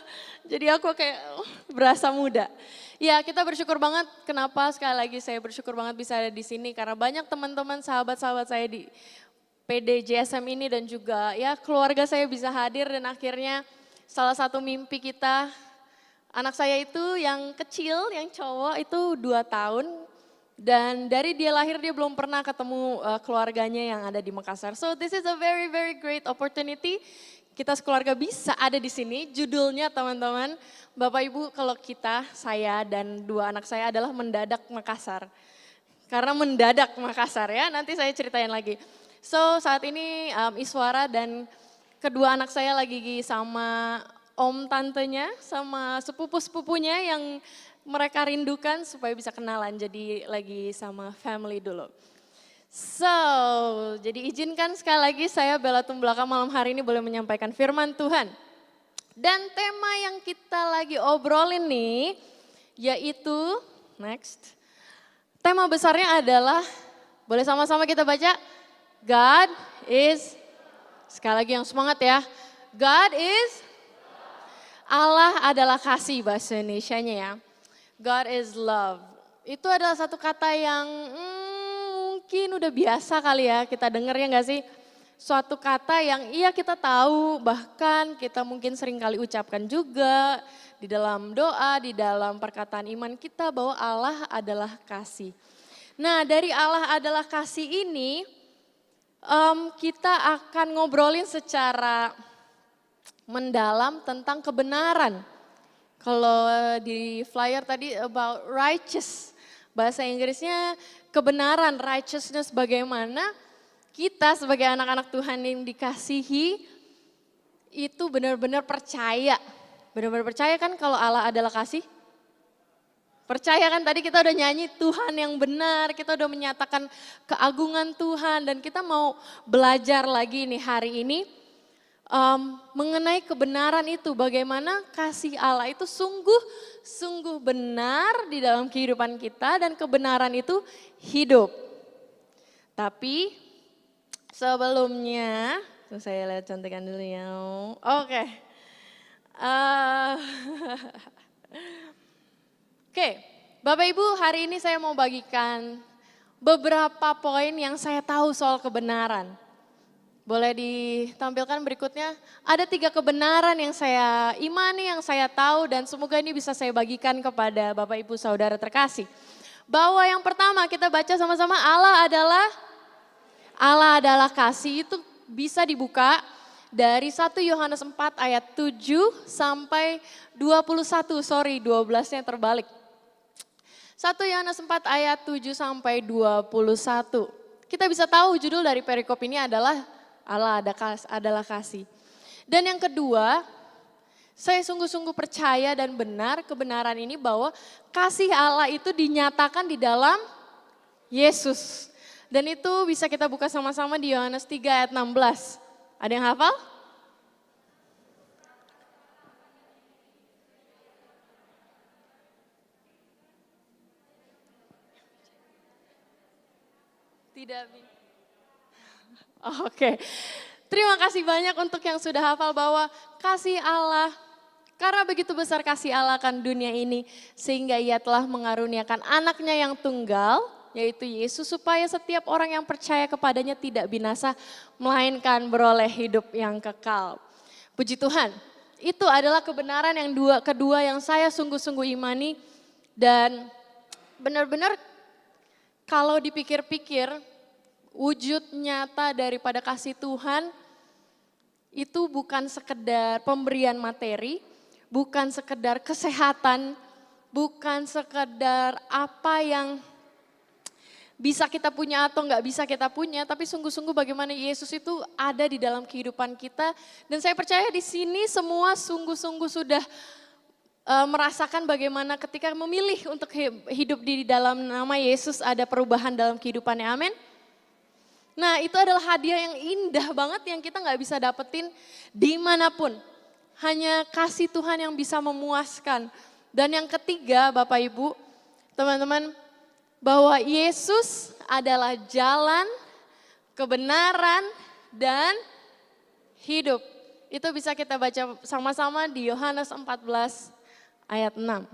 Jadi aku kayak berasa muda. Ya kita bersyukur banget, kenapa sekali lagi saya bersyukur banget bisa ada di sini. Karena banyak teman-teman sahabat-sahabat saya di PD JSM ini dan juga ya keluarga saya bisa hadir dan akhirnya salah satu mimpi kita, anak saya itu yang kecil, yang cowok itu 2 tahun. Dan dari dia lahir dia belum pernah ketemu keluarganya yang ada di Makassar. So this is a very very great opportunity. Kita sekeluarga bisa ada di sini. Judulnya teman-teman, Bapak Ibu kalau kita, saya dan 2 anak saya adalah mendadak Makassar. Karena mendadak Makassar ya, nanti saya ceritain lagi. So saat ini Iswara dan kedua anak saya lagi sama om tantenya, sama sepupu-sepupunya yang mereka rindukan supaya bisa kenalan, jadi lagi sama family dulu. So, jadi izinkan sekali lagi saya Bella Tumblaka malam hari ini boleh menyampaikan firman Tuhan. Dan tema yang kita lagi obrolin nih, yaitu, next. Tema besarnya adalah, boleh sama-sama kita baca, God is, sekali lagi yang semangat ya, God is, Allah adalah kasih bahasa Indonesianya ya. God is love. Itu adalah satu kata yang mungkin udah biasa kali ya kita dengar ya gak sih? Suatu kata yang iya kita tahu, bahkan kita mungkin sering kali ucapkan juga di dalam doa, di dalam perkataan iman kita bahwa Allah adalah kasih. Nah dari Allah adalah kasih ini kita akan ngobrolin secara mendalam tentang kebenaran. Kalau di flyer tadi about righteous, bahasa Inggrisnya kebenaran, righteousness, bagaimana kita sebagai anak-anak Tuhan yang dikasihi itu benar-benar percaya. Benar-benar percaya kan kalau Allah adalah kasih? Percaya kan tadi kita udah nyanyi Tuhan yang benar, kita udah menyatakan keagungan Tuhan dan kita mau belajar lagi nih hari ini. Mengenai kebenaran itu, bagaimana kasih Allah itu sungguh benar di dalam kehidupan kita dan kebenaran itu hidup. Tapi sebelumnya, saya lihat cantikan dulu ya. Oke. Oke, Bapak Ibu hari ini saya mau bagikan beberapa poin yang saya tahu soal kebenaran. Boleh ditampilkan berikutnya, ada 3 kebenaran yang saya imani, yang saya tahu dan semoga ini bisa saya bagikan kepada Bapak Ibu Saudara terkasih. Bahwa yang pertama kita baca sama-sama Allah adalah kasih, itu bisa dibuka dari 1 Yohanes 4 ayat 7 sampai 21, 12-nya terbalik. 1 Yohanes 4 ayat 7 sampai 21. Kita bisa tahu judul dari perikop ini adalah Allah adalah kasih. Dan yang kedua, saya sungguh-sungguh percaya dan benar kebenaran ini bahwa kasih Allah itu dinyatakan di dalam Yesus. Dan itu bisa kita buka sama-sama di Yohanes 3 ayat 16. Ada yang hafal? Tidak. Oke, terima kasih banyak untuk yang sudah hafal bahwa kasih Allah, karena begitu besar kasih Allah akan dunia ini, sehingga ia telah mengaruniakan anaknya yang tunggal, yaitu Yesus, supaya setiap orang yang percaya kepadanya tidak binasa, melainkan beroleh hidup yang kekal. Puji Tuhan, itu adalah kebenaran yang kedua yang saya sungguh-sungguh imani, dan benar-benar kalau dipikir-pikir, wujud nyata daripada kasih Tuhan itu bukan sekedar pemberian materi, bukan sekedar kesehatan, bukan sekedar apa yang bisa kita punya atau nggak bisa kita punya, tapi sungguh-sungguh bagaimana Yesus itu ada di dalam kehidupan kita. Dan saya percaya di sini semua sungguh-sungguh sudah merasakan bagaimana ketika memilih untuk hidup di dalam nama Yesus ada perubahan dalam kehidupannya, amin. Nah itu adalah hadiah yang indah banget yang kita nggak bisa dapetin dimanapun. Hanya kasih Tuhan yang bisa memuaskan. Dan yang ketiga Bapak Ibu, teman-teman, bahwa Yesus adalah jalan, kebenaran, dan hidup. Itu bisa kita baca sama-sama di Yohanes 14 ayat 6.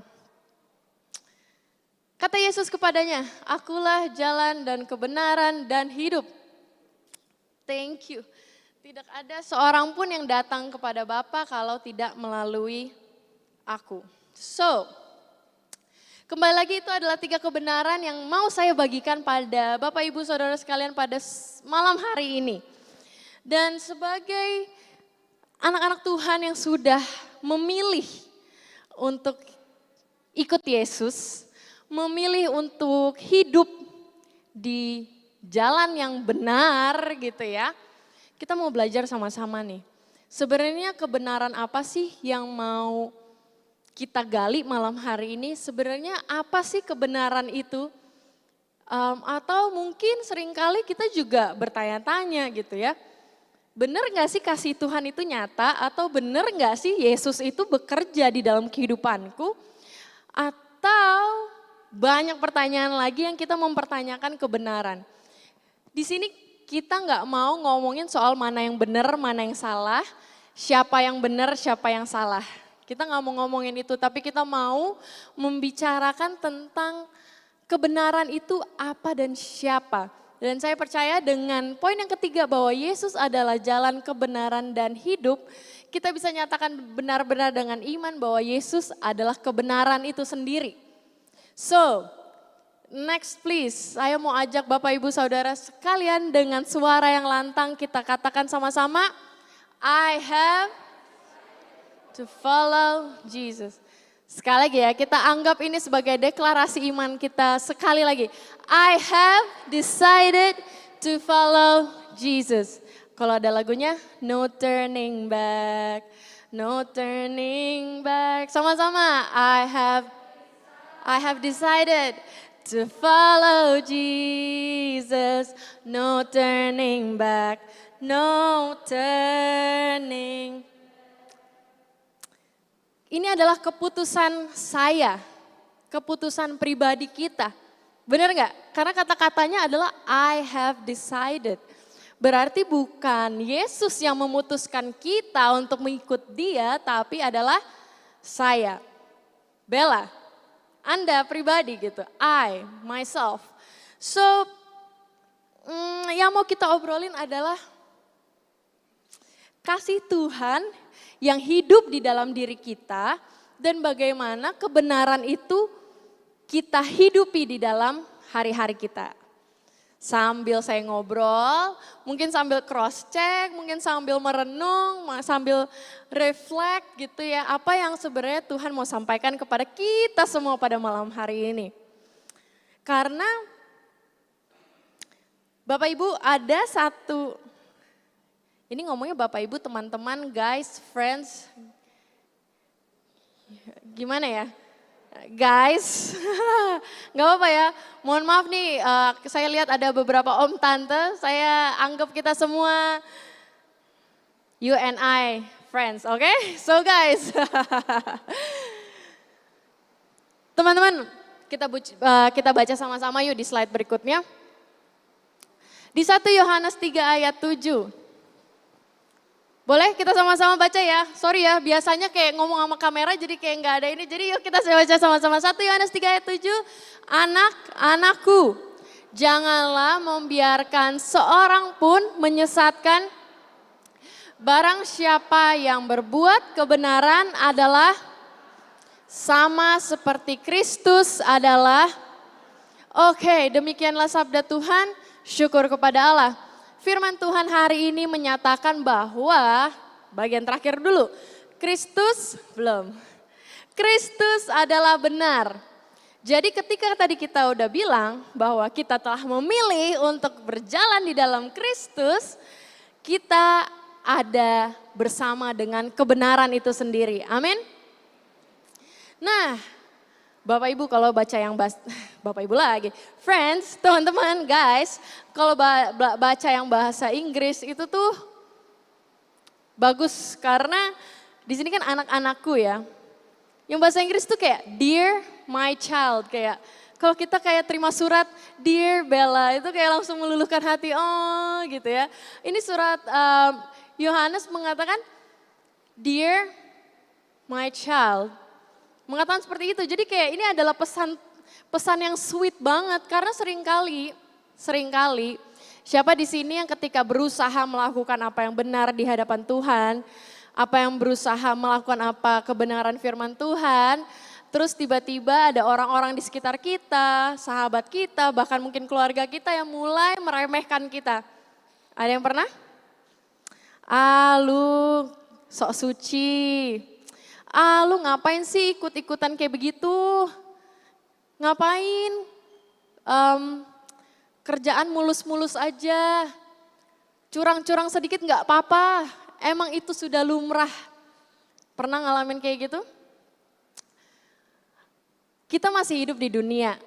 Kata Yesus kepadanya, akulah jalan dan kebenaran dan hidup. Thank you. Tidak ada seorang pun yang datang kepada Bapa kalau tidak melalui aku. So, kembali lagi itu adalah 3 kebenaran yang mau saya bagikan pada Bapak Ibu Saudara sekalian pada malam hari ini. Dan sebagai anak-anak Tuhan yang sudah memilih untuk ikut Yesus, memilih untuk hidup di jalan yang benar gitu ya. Kita mau belajar sama-sama nih. Sebenarnya kebenaran apa sih yang mau kita gali malam hari ini? Sebenarnya apa sih kebenaran itu? Atau mungkin seringkali kita juga bertanya-tanya gitu ya. Benar gak sih kasih Tuhan itu nyata? Atau benar gak sih Yesus itu bekerja di dalam kehidupanku? Atau banyak pertanyaan lagi yang kita mempertanyakan kebenaran. Di sini kita nggak mau ngomongin soal mana yang benar, mana yang salah, siapa yang benar, siapa yang salah. Kita nggak mau ngomongin itu, tapi kita mau membicarakan tentang kebenaran itu apa dan siapa. Dan saya percaya dengan poin yang ketiga bahwa Yesus adalah jalan kebenaran dan hidup, kita bisa nyatakan benar-benar dengan iman bahwa Yesus adalah kebenaran itu sendiri. So, next please, saya mau ajak Bapak Ibu Saudara sekalian dengan suara yang lantang kita katakan sama-sama, I have to follow Jesus. Sekali lagi ya, kita anggap ini sebagai deklarasi iman kita sekali lagi. I have decided to follow Jesus. Kalau ada lagunya, no turning back, no turning back. Sama-sama, I have decided to follow Jesus, no turning back, no turning. Ini adalah keputusan saya, keputusan pribadi kita. Benar nggak? Karena kata-katanya adalah I have decided. Berarti bukan Yesus yang memutuskan kita untuk mengikut dia, tapi adalah saya. Bella, Anda pribadi gitu, I, myself. So, yang mau kita obrolin adalah kasih Tuhan yang hidup di dalam diri kita dan bagaimana kebenaran itu kita hidupi di dalam hari-hari kita. Sambil saya ngobrol, mungkin sambil cross check, mungkin sambil merenung, sambil reflect gitu ya. Apa yang sebenarnya Tuhan mau sampaikan kepada kita semua pada malam hari ini. Karena Bapak Ibu ada satu, ini ngomongnya Bapak Ibu, teman-teman, guys, friends, gimana ya? Guys, nggak apa-apa ya. Mohon maaf nih, saya lihat ada beberapa om tante. Saya anggap kita semua you and I friends, oke? Okay? So guys, teman-teman, kita baca sama-sama yuk di slide berikutnya. Di 1 Yohanes 3 ayat 7. Boleh kita sama-sama baca ya, sorry ya biasanya kayak ngomong sama kamera jadi kayak nggak ada ini. Jadi yuk kita baca sama-sama 1 Yohanes 3 ayat 7. Anak-anakku, janganlah membiarkan seorang pun menyesatkan. Barang siapa yang berbuat kebenaran adalah sama seperti Kristus adalah. Oke, demikianlah sabda Tuhan, syukur kepada Allah. Firman Tuhan hari ini menyatakan bahwa, bagian terakhir dulu, Kristus belum. Kristus adalah benar. Jadi ketika tadi kita udah bilang bahwa kita telah memilih untuk berjalan di dalam Kristus, kita ada bersama dengan kebenaran itu sendiri. Amin. Nah, Bapak Ibu kalau baca yang Bapak Ibu lagi, friends, teman-teman, guys, kalau baca yang bahasa Inggris itu tuh bagus karena di sini kan anak-anakku ya. Yang bahasa Inggris tuh kayak dear my child, kayak kalau kita kayak terima surat dear Bella itu kayak langsung meluluhkan hati, oh gitu ya. Ini surat Yohanes mengatakan dear my child. Mengatakan seperti itu. Jadi kayak ini adalah pesan yang sweet banget karena seringkali siapa di sini yang ketika berusaha melakukan apa yang benar di hadapan Tuhan, apa yang berusaha melakukan apa kebenaran firman Tuhan, terus tiba-tiba ada orang-orang di sekitar kita, sahabat kita, bahkan mungkin keluarga kita yang mulai meremehkan kita. Ada yang pernah? Lu sok suci. Lu ngapain sih ikut-ikutan kayak begitu? Ngapain? Kerjaan mulus-mulus aja. Curang-curang sedikit nggak apa-apa. Emang itu sudah lumrah. Pernah ngalamin kayak gitu? Kita masih hidup di dunia.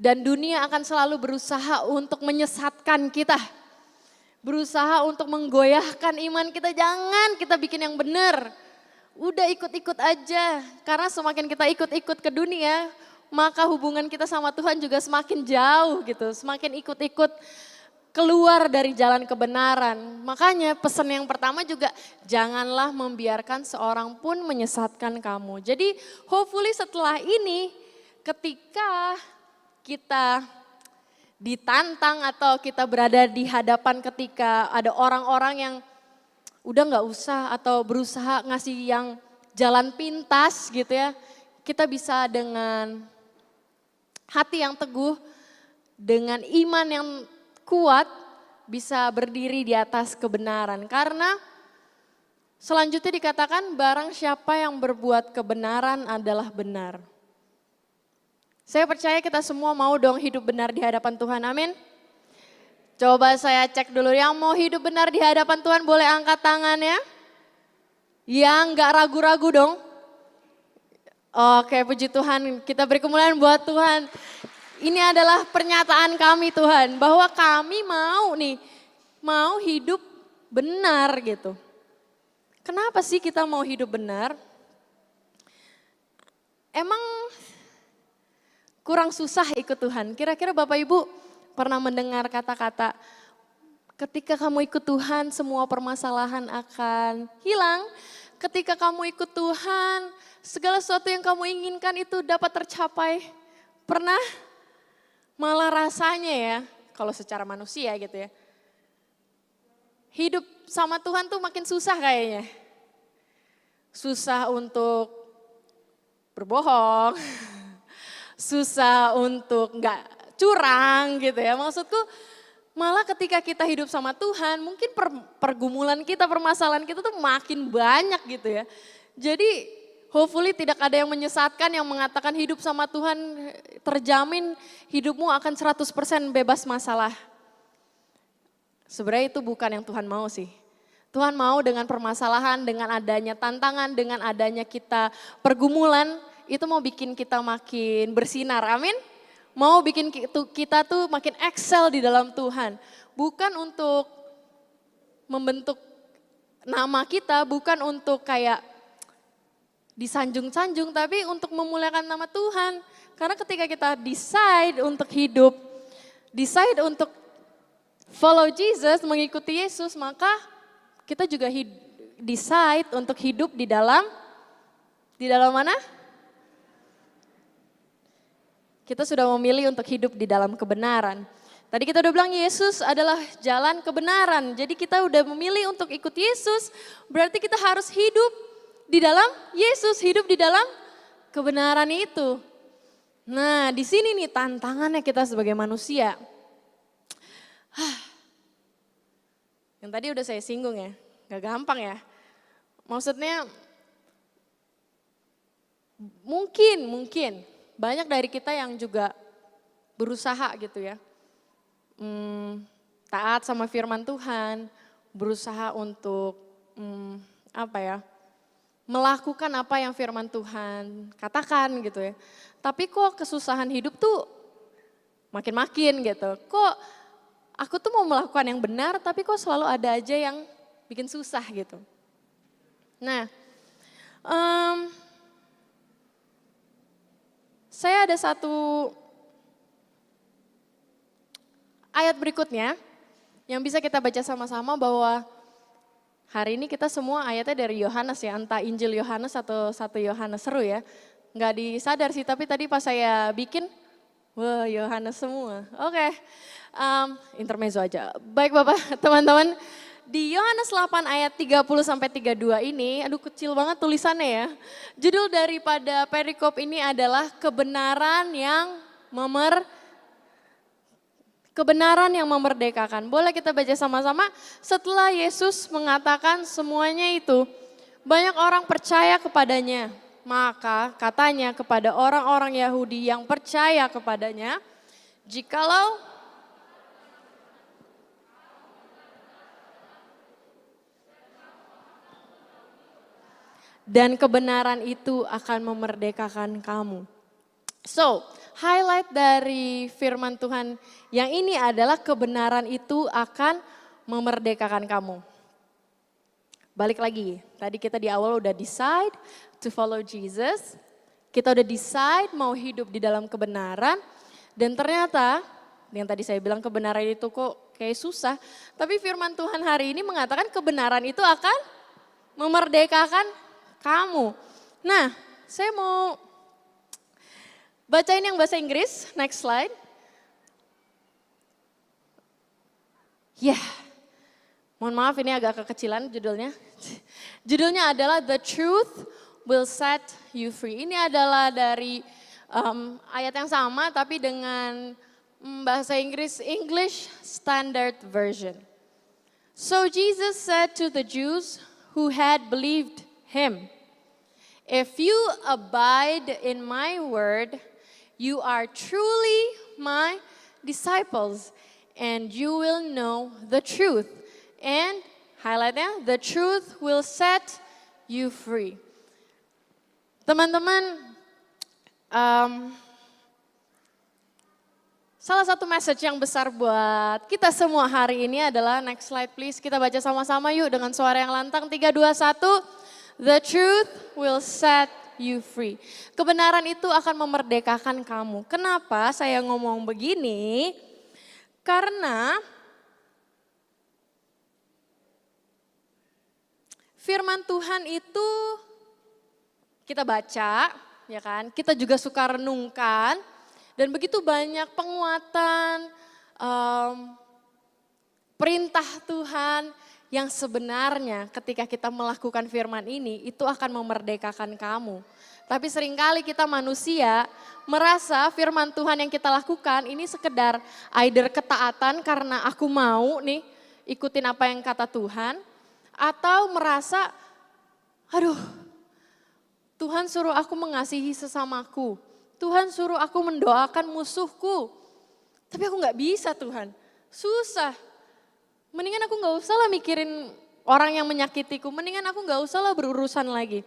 Dan dunia akan selalu berusaha untuk menyesatkan kita. Berusaha untuk menggoyahkan iman kita. Jangan kita bikin yang benar. Udah ikut-ikut aja, karena semakin kita ikut-ikut ke dunia, maka hubungan kita sama Tuhan juga semakin jauh gitu, semakin ikut-ikut keluar dari jalan kebenaran. Makanya pesan yang pertama juga, janganlah membiarkan seorang pun menyesatkan kamu. Jadi hopefully setelah ini, ketika kita ditantang atau kita berada di hadapan ketika ada orang-orang yang udah nggak usah atau berusaha ngasih yang jalan pintas gitu ya. Kita bisa dengan hati yang teguh, dengan iman yang kuat bisa berdiri di atas kebenaran. Karena selanjutnya dikatakan barang siapa yang berbuat kebenaran adalah benar. Saya percaya kita semua mau dong hidup benar di hadapan Tuhan, amin. Coba saya cek dulu, yang mau hidup benar di hadapan Tuhan boleh angkat tangannya. Yang gak ragu-ragu dong. Oke, puji Tuhan, kita beri kemuliaan buat Tuhan. Ini adalah pernyataan kami Tuhan, bahwa kami mau hidup benar gitu. Kenapa sih kita mau hidup benar? Emang kurang susah ikut Tuhan? Kira-kira Bapak Ibu pernah mendengar kata-kata, ketika kamu ikut Tuhan semua permasalahan akan hilang. Ketika kamu ikut Tuhan segala sesuatu yang kamu inginkan itu dapat tercapai. Pernah? Malah rasanya ya, kalau secara manusia gitu ya. Hidup sama Tuhan tuh makin susah kayaknya. Susah untuk berbohong, susah untuk nggak curang gitu ya. Maksudku malah ketika kita hidup sama Tuhan mungkin pergumulan kita, permasalahan kita tuh makin banyak gitu ya. Jadi hopefully tidak ada yang menyesatkan yang mengatakan hidup sama Tuhan terjamin hidupmu akan 100% bebas masalah. Sebenarnya itu bukan yang Tuhan mau sih. Tuhan mau dengan permasalahan, dengan adanya tantangan, dengan adanya kita pergumulan, itu mau bikin kita makin bersinar, amin. Mau bikin kita tuh makin excel di dalam Tuhan. Bukan untuk membentuk nama kita, bukan untuk kayak disanjung-sanjung, tapi untuk memuliakan nama Tuhan. Karena ketika kita decide untuk hidup, decide untuk follow Jesus, mengikuti Yesus, maka kita juga decide untuk hidup di dalam mana? Kita sudah memilih untuk hidup di dalam kebenaran. Tadi kita udah bilang Yesus adalah jalan kebenaran. Jadi kita udah memilih untuk ikut Yesus, berarti kita harus hidup di dalam Yesus, hidup di dalam kebenaran itu. Nah, di sini nih tantangannya kita sebagai manusia. Yang tadi udah saya singgung ya, gak gampang ya. Maksudnya mungkin banyak dari kita yang juga berusaha gitu ya. Taat sama firman Tuhan, berusaha untuk melakukan apa yang firman Tuhan katakan gitu ya. Tapi kok kesusahan hidup tuh makin-makin gitu. Kok aku tuh mau melakukan yang benar tapi kok selalu ada aja yang bikin susah gitu. Nah, saya ada satu ayat berikutnya yang bisa kita baca sama-sama bahwa hari ini kita semua ayatnya dari Yohanes ya, entah Injil Yohanes atau 1 Yohanes, seru ya. Nggak disadar sih, tapi tadi pas saya bikin, wah Yohanes semua. Oke, intermezzo aja. Baik Bapak, teman-teman, di Yohanes 8 ayat 30-32 ini, aduh kecil banget tulisannya ya. Judul daripada perikop ini adalah kebenaran yang memerdekakan. Boleh kita baca sama-sama? Setelah Yesus mengatakan semuanya itu, banyak orang percaya kepadanya. Maka katanya kepada orang-orang Yahudi yang percaya kepadanya, jikalau dan kebenaran itu akan memerdekakan kamu. So, highlight dari firman Tuhan yang ini adalah kebenaran itu akan memerdekakan kamu. Balik lagi, tadi kita di awal udah decide to follow Jesus. Kita udah decide mau hidup di dalam kebenaran. Dan ternyata, yang tadi saya bilang kebenaran itu kok kayak susah. Tapi firman Tuhan hari ini mengatakan kebenaran itu akan memerdekakan kamu. Nah, saya mau bacain yang bahasa Inggris, next slide. Mohon maaf ini agak kekecilan judulnya. Judulnya adalah The Truth Will Set You Free. Ini adalah dari ayat yang sama tapi dengan bahasa Inggris, English Standard Version. So Jesus said to the Jews who had believed him, "If you abide in my word, you are truly my disciples, and you will know the truth." And highlightnya, the truth will set you free. Teman-teman, salah satu message yang besar buat kita semua hari ini adalah, next slide please, kita baca sama-sama yuk dengan suara yang lantang, 3, 2, 1. The truth will set you free. Kebenaran itu akan memerdekakan kamu. Kenapa saya ngomong begini? Karena firman Tuhan itu kita baca, ya kan? Kita juga suka renungkan dan begitu banyak penguatan, perintah Tuhan yang sebenarnya ketika kita melakukan firman ini itu akan memerdekakan kamu. Tapi seringkali kita manusia merasa firman Tuhan yang kita lakukan ini sekedar either ketaatan karena aku mau nih ikutin apa yang kata Tuhan, atau merasa aduh Tuhan suruh aku mengasihi sesamaku, Tuhan suruh aku mendoakan musuhku, tapi aku gak bisa Tuhan, susah. Mendingan aku gak usah lah mikirin orang yang menyakitiku, mendingan aku gak usah lah berurusan lagi.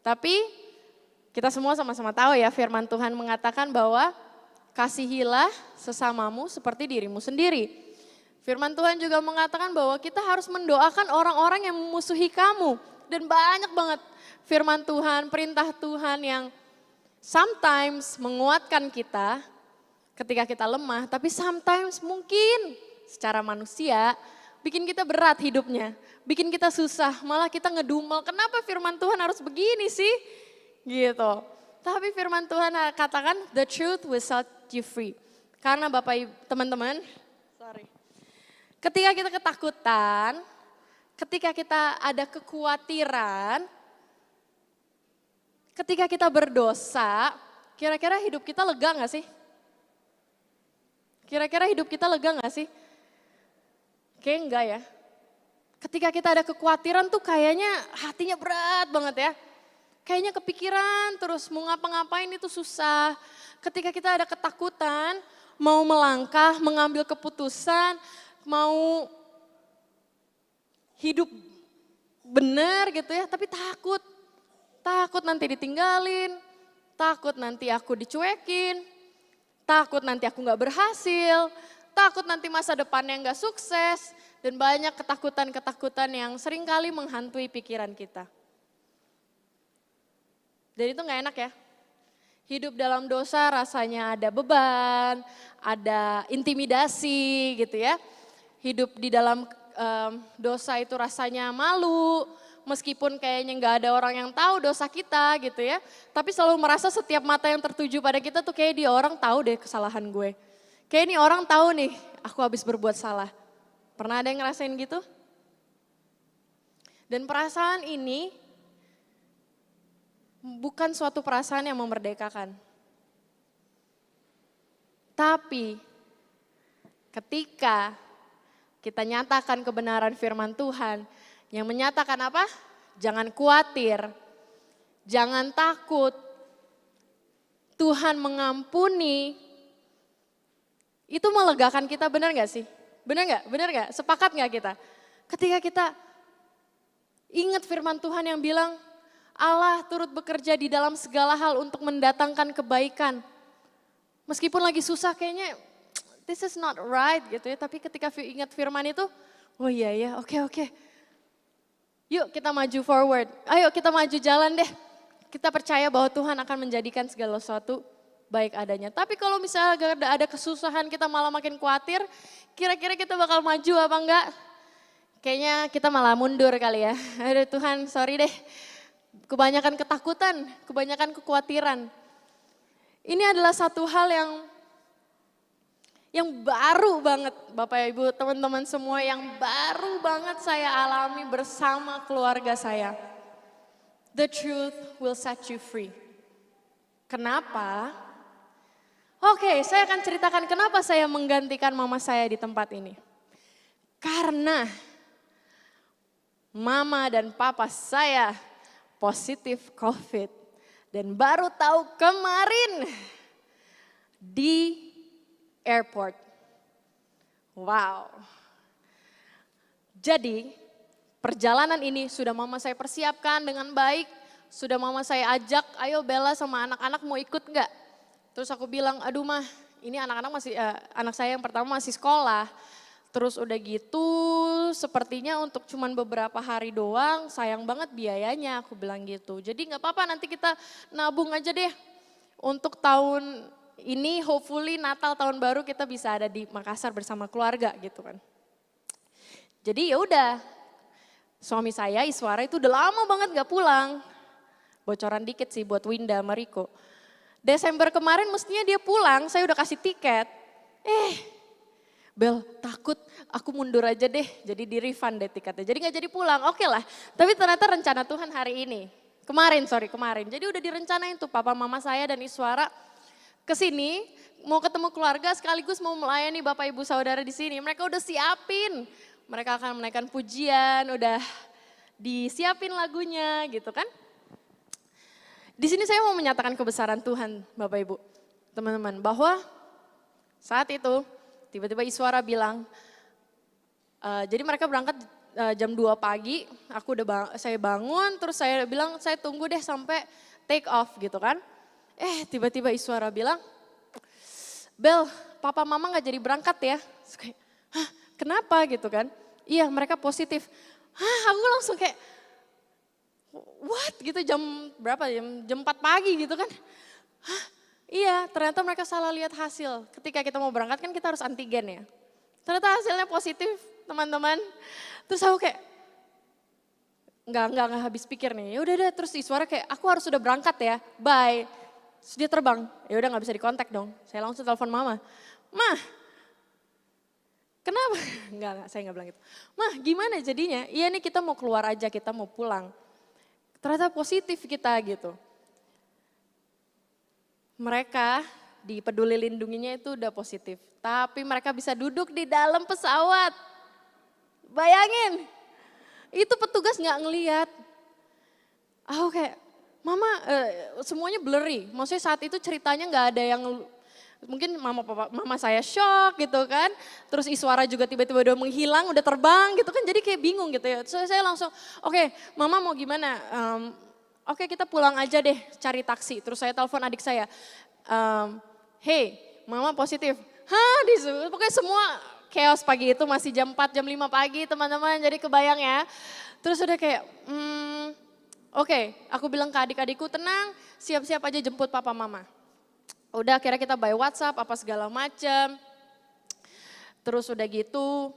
Tapi kita semua sama-sama tahu ya firman Tuhan mengatakan bahwa kasihilah sesamamu seperti dirimu sendiri. Firman Tuhan juga mengatakan bahwa kita harus mendoakan orang-orang yang memusuhi kamu. Dan banyak banget firman Tuhan, perintah Tuhan yang sometimes menguatkan kita ketika kita lemah. Tapi sometimes mungkin secara manusia bikin kita berat hidupnya, bikin kita susah, malah kita ngedumel, kenapa firman Tuhan harus begini sih? Gitu. Tapi firman Tuhan katakan the truth will set you free. Karena Bapak Ibu, teman-teman, ketika kita ketakutan, ketika kita ada kekhawatiran, ketika kita berdosa, kira-kira hidup kita lega gak sih? Kira-kira hidup kita lega gak sih? Kayaknya enggak ya. Ketika kita ada kekhawatiran tuh kayaknya hatinya berat banget ya. Kayaknya kepikiran terus mau ngapa-ngapain itu susah. Ketika kita ada ketakutan, mau melangkah, mengambil keputusan, mau hidup benar gitu ya, tapi takut. Takut nanti ditinggalin, takut nanti aku dicuekin, takut nanti aku gak berhasil, takut nanti masa depannya gak sukses, dan banyak ketakutan-ketakutan yang seringkali menghantui pikiran kita. Dan itu gak enak ya. Hidup dalam dosa rasanya ada beban, ada intimidasi gitu ya. Hidup di dalam dosa itu rasanya malu, meskipun kayaknya nggak ada orang yang tahu dosa kita gitu ya. Tapi selalu merasa setiap mata yang tertuju pada kita tuh kayak dia orang tahu deh kesalahan gue. Kayak ini orang tahu nih aku habis berbuat salah. Pernah ada yang ngerasain gitu? Dan perasaan ini bukan suatu perasaan yang memerdekakan. Tapi ketika kita nyatakan kebenaran firman Tuhan yang menyatakan apa? Jangan khawatir, jangan takut. Tuhan mengampuni. Itu melegakan kita, benar gak sih? Benar gak? Benar gak? Sepakat gak kita? Ketika kita ingat firman Tuhan yang bilang, Allah turut bekerja di dalam segala hal untuk mendatangkan kebaikan. Meskipun lagi susah kayaknya, this is not right gitu ya. Tapi ketika ingat firman itu, oh iya ya, oke. Yuk kita maju forward, ayo kita maju jalan deh. Kita percaya bahwa Tuhan akan menjadikan segala sesuatu baik adanya. Tapi kalau misalnya ada kesusahan kita malah makin khawatir, kira-kira kita bakal maju apa enggak? Kayaknya kita malah mundur kali ya. Aduh Tuhan sorry deh. Kebanyakan ketakutan, kebanyakan kekhawatiran. Ini adalah satu hal yang baru banget Bapak Ibu, teman-teman semua yang baru banget saya alami bersama keluarga saya. The truth will set you free. Kenapa? Oke, saya akan ceritakan kenapa saya menggantikan mama saya di tempat ini. Karena mama dan papa saya positif COVID. Dan baru tahu kemarin di airport. Wow. Jadi perjalanan ini sudah mama saya persiapkan dengan baik. Sudah mama saya ajak, ayo Bella sama anak-anak mau ikut enggak? Terus aku bilang, aduh mah ini anak-anak anak saya yang pertama masih sekolah. Terus udah gitu sepertinya untuk cuman beberapa hari doang sayang banget biayanya aku bilang gitu. Jadi gak apa-apa nanti kita nabung aja deh. Untuk tahun ini hopefully Natal tahun baru kita bisa ada di Makassar bersama keluarga gitu kan. Jadi ya udah suami saya Iswara itu udah lama banget gak pulang. Bocoran dikit sih buat Winda sama Riko. Desember kemarin mestinya dia pulang saya udah kasih tiket. Bel takut aku mundur aja deh jadi di refund deh tiketnya. Jadi gak jadi pulang oke lah. Tapi ternyata rencana Tuhan hari ini. Kemarin. Jadi udah direncanain tuh papa mama saya dan Iswara kesini mau ketemu keluarga sekaligus mau melayani bapak ibu saudara di sini. Mereka udah siapin. Mereka akan menaikkan pujian udah disiapin lagunya gitu kan. Di sini saya mau menyatakan kebesaran Tuhan Bapak Ibu teman-teman bahwa saat itu tiba-tiba Iswara bilang, jadi mereka berangkat jam 2 pagi, saya bangun terus saya bilang saya tunggu deh sampai take off gitu kan. Tiba-tiba Iswara bilang, Bel papa mama gak jadi berangkat ya. Kayak, hah kenapa gitu kan. Iya mereka positif. Aku langsung kayak, what gitu jam berapa jam 4 pagi gitu kan. Iya ternyata mereka salah lihat hasil. Ketika kita mau berangkat kan kita harus antigen ya. Ternyata hasilnya positif teman-teman. Terus aku kayak nggak habis pikir nih. Ya udah deh terus Iswara kayak aku harus sudah berangkat ya. Bye. Terus dia terbang. Ya udah nggak bisa dikontak dong. Saya langsung telepon mama. Mah kenapa? Enggak saya nggak bilang gitu. Mah gimana jadinya? Iya nih kita mau keluar aja kita mau pulang. Ternyata positif kita gitu. Mereka di peduli lindunginya itu udah positif. Tapi mereka bisa duduk di dalam pesawat. Bayangin, itu petugas gak ngeliat. Aku kayak, mama semuanya blurry. Maksudnya saat itu ceritanya gak ada yang, mungkin mama saya shock gitu kan. Terus Iswara juga tiba-tiba udah menghilang, udah terbang gitu kan. Jadi kayak bingung gitu ya. So, saya langsung, oke, mama mau gimana? oke kita pulang aja deh cari taksi. Terus saya telepon adik saya, hey mama positif. Hah, pokoknya semua chaos pagi itu masih jam 4, jam 5 pagi teman-teman. Jadi kebayang ya. Terus udah kayak, oke, aku bilang ke adik-adikku tenang, siap-siap aja jemput papa mama. Udah akhirnya kita by WhatsApp apa segala macam. Terus udah gitu,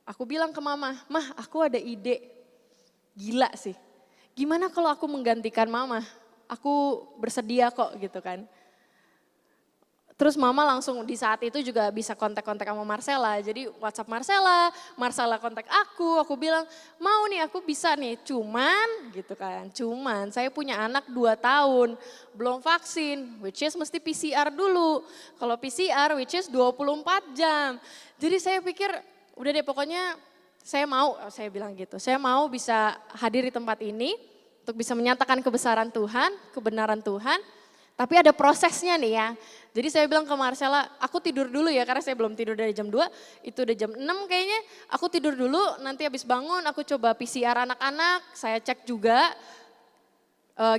aku bilang ke mama, mah aku ada ide, gila sih. Gimana kalau aku menggantikan mama? Aku bersedia kok gitu kan. Terus mama langsung di saat itu juga bisa kontak-kontak sama Marcella. Jadi WhatsApp Marcella, Marcella kontak aku bilang mau nih aku bisa nih. Cuman gitu kan, cuman saya punya anak 2 tahun, belum vaksin, which is mesti PCR dulu. Kalau PCR which is 24 jam. Jadi saya pikir udah deh pokoknya saya bilang gitu. Saya mau bisa hadir di tempat ini untuk bisa menyatakan kebesaran Tuhan, kebenaran Tuhan. Tapi ada prosesnya nih ya. Jadi saya bilang ke Marcella, aku tidur dulu ya karena saya belum tidur dari jam 2, itu udah jam 6 kayaknya. Aku tidur dulu, nanti habis bangun aku coba PCR anak-anak, saya cek juga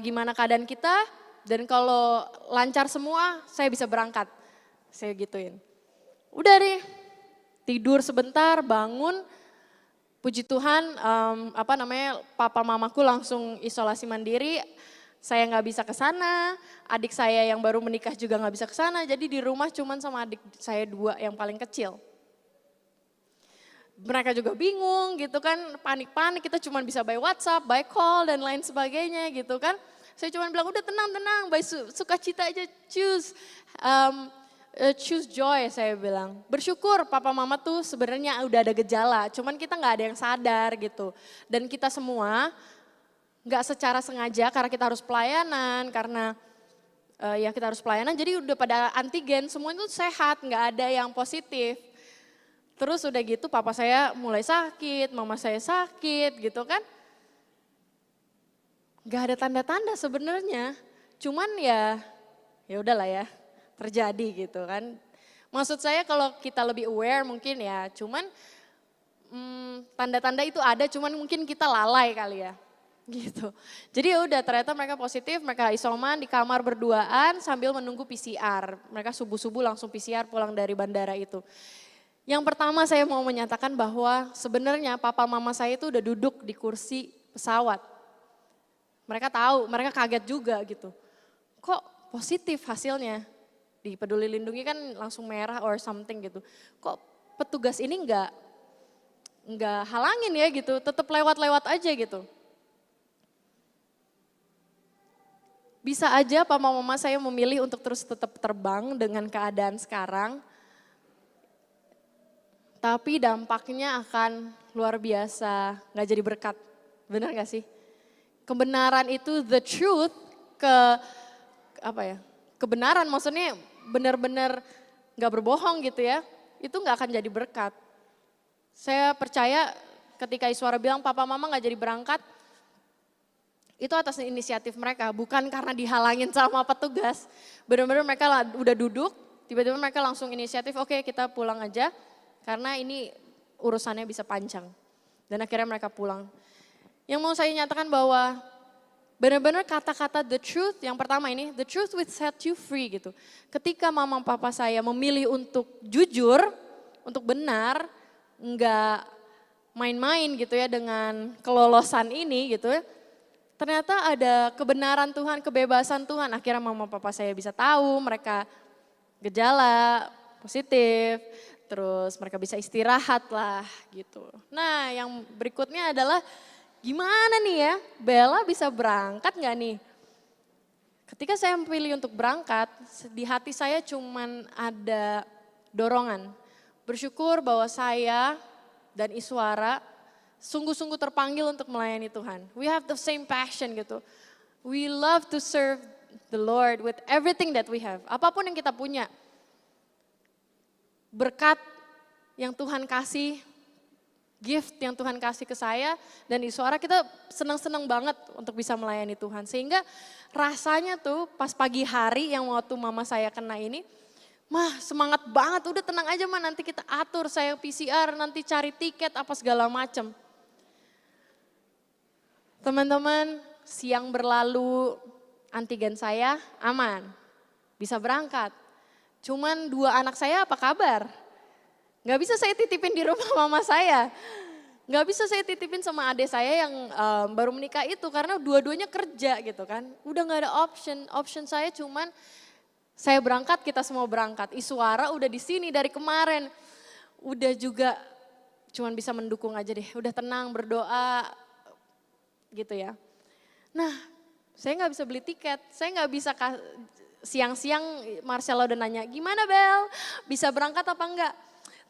gimana keadaan kita. Dan kalau lancar semua saya bisa berangkat, saya gituin. Udah deh, tidur sebentar, bangun. Puji Tuhan, papa mamaku langsung isolasi mandiri. Saya nggak bisa ke sana, adik saya yang baru menikah juga nggak bisa ke sana, jadi di rumah cuman sama adik saya 2 yang paling kecil. Mereka juga bingung gitu kan, panik-panik, kita cuma bisa by WhatsApp, by call dan lain sebagainya gitu kan. Saya cuma bilang udah tenang, by sukacita aja, choose joy saya bilang. Bersyukur papa mama tuh sebenarnya udah ada gejala, cuman kita nggak ada yang sadar gitu. Dan kita semua nggak secara sengaja karena kita harus pelayanan, kita harus pelayanan jadi udah pada antigen, semua itu sehat, nggak ada yang positif. Terus udah gitu papa saya mulai sakit, mama saya sakit gitu kan. Nggak ada tanda-tanda sebenarnya, cuman ya udahlah ya, terjadi gitu kan. Maksud saya kalau kita lebih aware mungkin ya, cuman tanda-tanda itu ada, cuman mungkin kita lalai kali ya. Gitu. Jadi ya udah ternyata mereka positif, mereka isoman di kamar berduaan sambil menunggu PCR. Mereka subuh-subuh langsung PCR pulang dari bandara itu. Yang pertama saya mau menyatakan bahwa sebenarnya papa mama saya itu udah duduk di kursi pesawat. Mereka tahu, mereka kaget juga gitu. Kok positif hasilnya? Di Peduli Lindungi kan langsung merah or something gitu. Kok petugas ini nggak halangin ya gitu, tetap lewat-lewat aja gitu. Bisa aja papa mama saya memilih untuk terus tetap terbang dengan keadaan sekarang. Tapi dampaknya akan luar biasa, gak jadi berkat. Benar gak sih? Kebenaran itu the truth, kebenaran maksudnya benar-benar gak berbohong gitu ya. Itu gak akan jadi berkat. Saya percaya ketika Iswara bilang papa mama gak jadi berangkat, itu atas inisiatif mereka, bukan karena dihalangin sama petugas. Benar-benar mereka udah duduk, tiba-tiba mereka langsung inisiatif, oke kita pulang aja, karena ini urusannya bisa panjang. Dan akhirnya mereka pulang. Yang mau saya nyatakan bahwa benar-benar kata-kata the truth, yang pertama ini, the truth will set you free gitu. Ketika mama papa saya memilih untuk jujur, untuk benar, enggak main-main gitu ya dengan kelolosan ini gitu ya. Ternyata ada kebenaran Tuhan, kebebasan Tuhan. Akhirnya mama papa saya bisa tahu mereka gejala positif. Terus mereka bisa istirahat lah gitu. Nah yang berikutnya adalah gimana nih ya Bella bisa berangkat gak nih? Ketika saya memilih untuk berangkat, di hati saya cuman ada dorongan. Bersyukur bahwa saya dan Iswara sungguh-sungguh terpanggil untuk melayani Tuhan. We have the same passion gitu. We love to serve the Lord with everything that we have. Apapun yang kita punya. Berkat yang Tuhan kasih, gift yang Tuhan kasih ke saya dan Iswara, kita senang-senang banget untuk bisa melayani Tuhan. Sehingga rasanya tuh pas pagi hari yang waktu mama saya kena ini, mah semangat banget, udah tenang aja mah nanti kita atur, saya PCR, nanti cari tiket apa segala macam. Teman-teman, siang berlalu, antigen saya aman, bisa berangkat. Cuman 2 anak saya apa kabar? Nggak bisa saya titipin di rumah mama saya. Nggak bisa saya titipin sama adik saya yang baru menikah itu karena dua-duanya kerja gitu kan. Udah nggak ada option, option saya cuman saya berangkat, kita semua berangkat. Iswara udah di sini dari kemarin. Udah juga cuman bisa mendukung aja deh, udah tenang berdoa gitu ya. Nah saya nggak bisa beli tiket, saya nggak bisa siang-siang Marcella udah nanya gimana Bel, bisa berangkat apa enggak?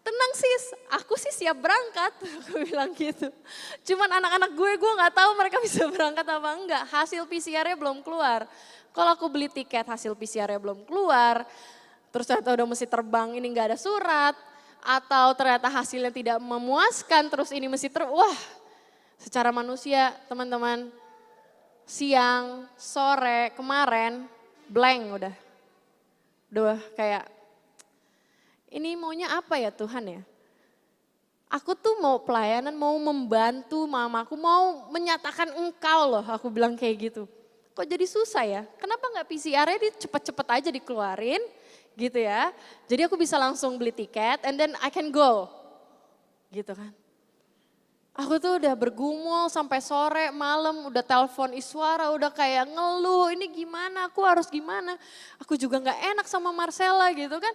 Tenang sis, aku sih siap berangkat, aku bilang gitu. Cuman anak-anak gue nggak tahu mereka bisa berangkat apa enggak, hasil PCR-nya belum keluar. Kalau aku beli tiket hasil PCR-nya belum keluar, terus ternyata udah mesti terbang ini nggak ada surat, atau ternyata hasilnya tidak memuaskan, terus ini mesti wah secara manusia teman-teman, siang, sore, kemarin blank udah kayak ini maunya apa ya Tuhan ya? Aku tuh mau pelayanan, mau membantu mamaku, mau menyatakan engkau loh, aku bilang kayak gitu. Kok jadi susah ya? Kenapa nggak PCR-nya cepet-cepet aja dikeluarin gitu ya. Jadi aku bisa langsung beli tiket and then I can go gitu kan. Aku tuh udah bergumul sampai sore, malam, udah telepon Iswara, udah kayak ngeluh, ini gimana, aku harus gimana. Aku juga gak enak sama Marcella gitu kan.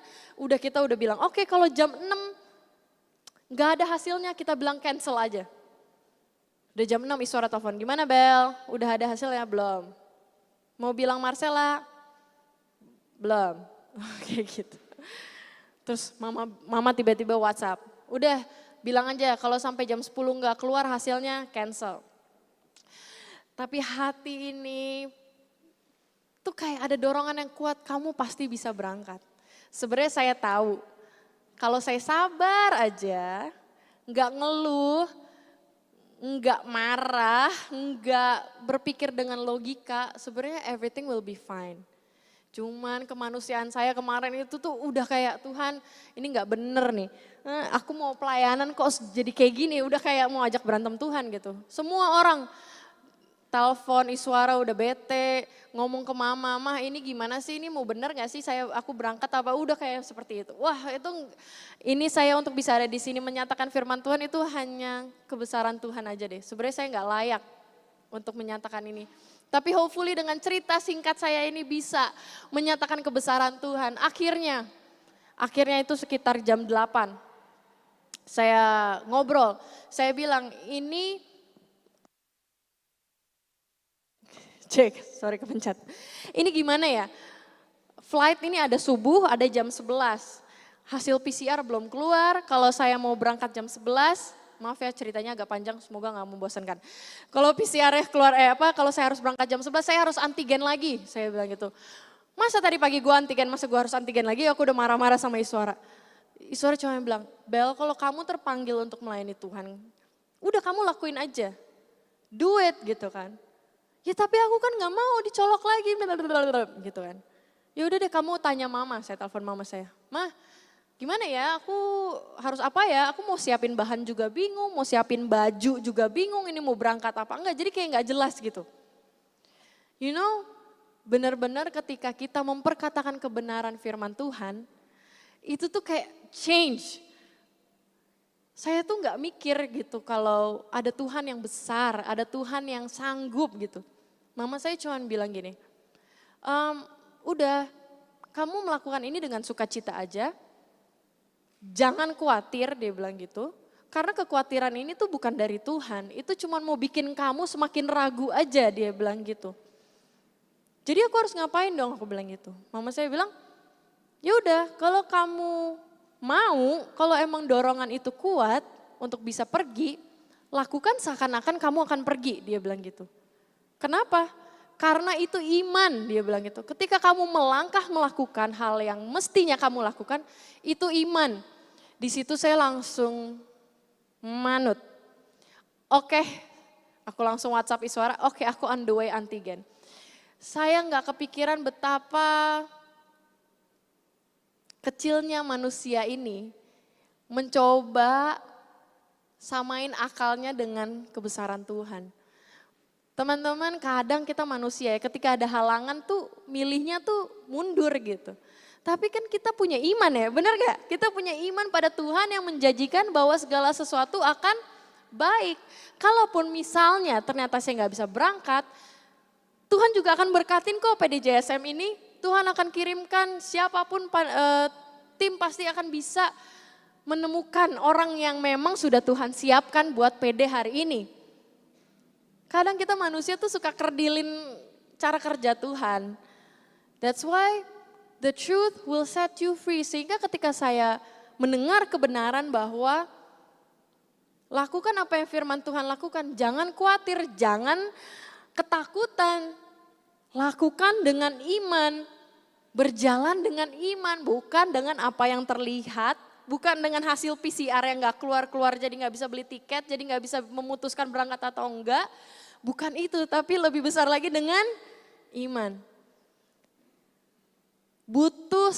Kita udah bilang, oke, kalau jam 6 gak ada hasilnya, kita bilang cancel aja. Udah jam 6 Iswara telepon, gimana Bel, udah ada hasilnya belum? Mau bilang Marcella, belum, kayak gitu. Terus mama tiba-tiba WhatsApp, udah bilang aja kalau sampai jam 10 nggak keluar hasilnya cancel. Tapi hati ini tuh kayak ada dorongan yang kuat, kamu pasti bisa berangkat. Sebenarnya saya tahu kalau saya sabar aja, nggak ngeluh, nggak marah, nggak berpikir dengan logika, sebenarnya everything will be fine. Cuman kemanusiaan saya kemarin itu tuh udah kayak Tuhan ini gak bener nih. Aku mau pelayanan kok jadi kayak gini, udah kayak mau ajak berantem Tuhan gitu. Semua orang telepon Iswara udah bete, ngomong ke mama, mah ini gimana sih, ini mau bener gak sih aku berangkat apa, udah kayak seperti itu. Wah itu ini saya untuk bisa ada di sini menyatakan firman Tuhan itu hanya kebesaran Tuhan aja deh. Sebenarnya saya gak layak untuk menyatakan ini. Tapi hopefully dengan cerita singkat saya ini bisa menyatakan kebesaran Tuhan. Akhirnya itu sekitar jam 8. Saya ngobrol, saya bilang ini, sorry kepencet. Ini gimana ya, flight ini ada subuh, ada jam 11. Hasil PCR belum keluar, kalau saya mau berangkat jam 11, maaf ya ceritanya agak panjang, semoga gak membosankan. Kalau PCR-nya keluar, kalau saya harus berangkat jam 11, saya harus antigen lagi. Saya bilang gitu, masa tadi pagi gue antigen, masa gue harus antigen lagi, aku udah marah-marah sama Iswara. Iswara cuma bilang, Bel kalau kamu terpanggil untuk melayani Tuhan, udah kamu lakuin aja, do it gitu kan. Ya tapi aku kan gak mau dicolok lagi, gitu kan. Ya udah deh kamu tanya mama, saya telepon mama saya, Mah, gimana ya, aku harus apa ya, aku mau siapin bahan juga bingung, mau siapin baju juga bingung, ini mau berangkat apa enggak, jadi kayak enggak jelas gitu. You know, benar-benar ketika kita memperkatakan kebenaran firman Tuhan, itu tuh kayak change. Saya tuh enggak mikir gitu kalau ada Tuhan yang besar, ada Tuhan yang sanggup gitu. Mama saya cuma bilang gini, udah kamu melakukan ini dengan sukacita aja, jangan khawatir, dia bilang gitu. Karena kekhawatiran ini tuh bukan dari Tuhan, itu cuma mau bikin kamu semakin ragu aja, dia bilang gitu. Jadi aku harus ngapain dong, aku bilang gitu. Mama saya bilang, ya udah kalau kamu mau, kalau emang dorongan itu kuat untuk bisa pergi, lakukan seakan-akan kamu akan pergi, dia bilang gitu. Kenapa? Karena itu iman, dia bilang gitu. Ketika kamu melangkah melakukan hal yang mestinya kamu lakukan, itu iman. Di situ saya langsung manut. Oke, aku langsung WhatsApp Iswara, oke aku on the way antigen. Saya nggak kepikiran betapa kecilnya manusia ini mencoba samain akalnya dengan kebesaran Tuhan. Teman-teman, kadang kita manusia ya, ketika ada halangan tuh milihnya tuh mundur gitu. Tapi kan kita punya iman ya, benar gak? Kita punya iman pada Tuhan yang menjanjikan bahwa segala sesuatu akan baik. Kalaupun misalnya ternyata saya gak bisa berangkat, Tuhan juga akan berkatin kok PDJSM ini. Tuhan akan kirimkan siapapun, tim pasti akan bisa menemukan orang yang memang sudah Tuhan siapkan buat PD hari ini. Kadang kita manusia tuh suka kerdilin cara kerja Tuhan. That's why the truth will set you free. Sehingga ketika saya mendengar kebenaran bahwa lakukan apa yang firman Tuhan lakukan. Jangan khawatir, jangan ketakutan. Lakukan dengan iman. Berjalan dengan iman, bukan dengan apa yang terlihat. Bukan dengan hasil PCR yang gak keluar-keluar jadi gak bisa beli tiket, jadi gak bisa memutuskan berangkat atau enggak. Bukan itu, tapi lebih besar lagi dengan iman. Butuh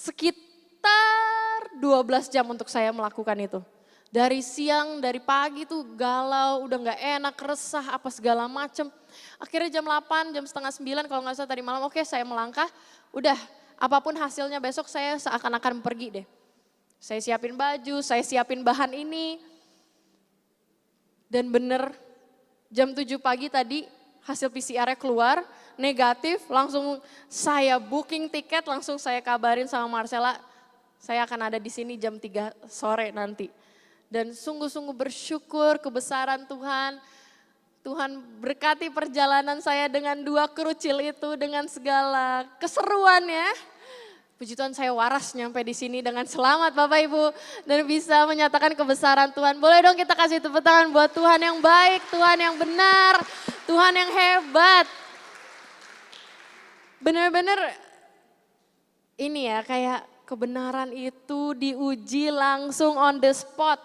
sekitar 12 jam untuk saya melakukan itu. Dari siang, dari pagi tuh galau, udah gak enak, resah, apa segala macem. Akhirnya jam 8, jam setengah 9 kalau gak salah tadi malam, oke saya melangkah. Udah, apapun hasilnya besok saya seakan-akan pergi deh. Saya siapin baju, saya siapin bahan ini. Dan bener jam 7 pagi tadi hasil PCR-nya keluar, negatif, langsung saya booking tiket, langsung saya kabarin sama Marcella, saya akan ada di sini jam 3 sore nanti. Dan sungguh-sungguh bersyukur kebesaran Tuhan. Tuhan berkati perjalanan saya dengan 2 kerucil itu, dengan segala keseruannya. Puji Tuhan saya waras nyampe di sini dengan selamat Bapak Ibu. Dan bisa menyatakan kebesaran Tuhan. Boleh dong kita kasih tepuk tangan buat Tuhan yang baik, Tuhan yang benar, Tuhan yang hebat. Benar-benar ini ya kayak kebenaran itu diuji langsung on the spot.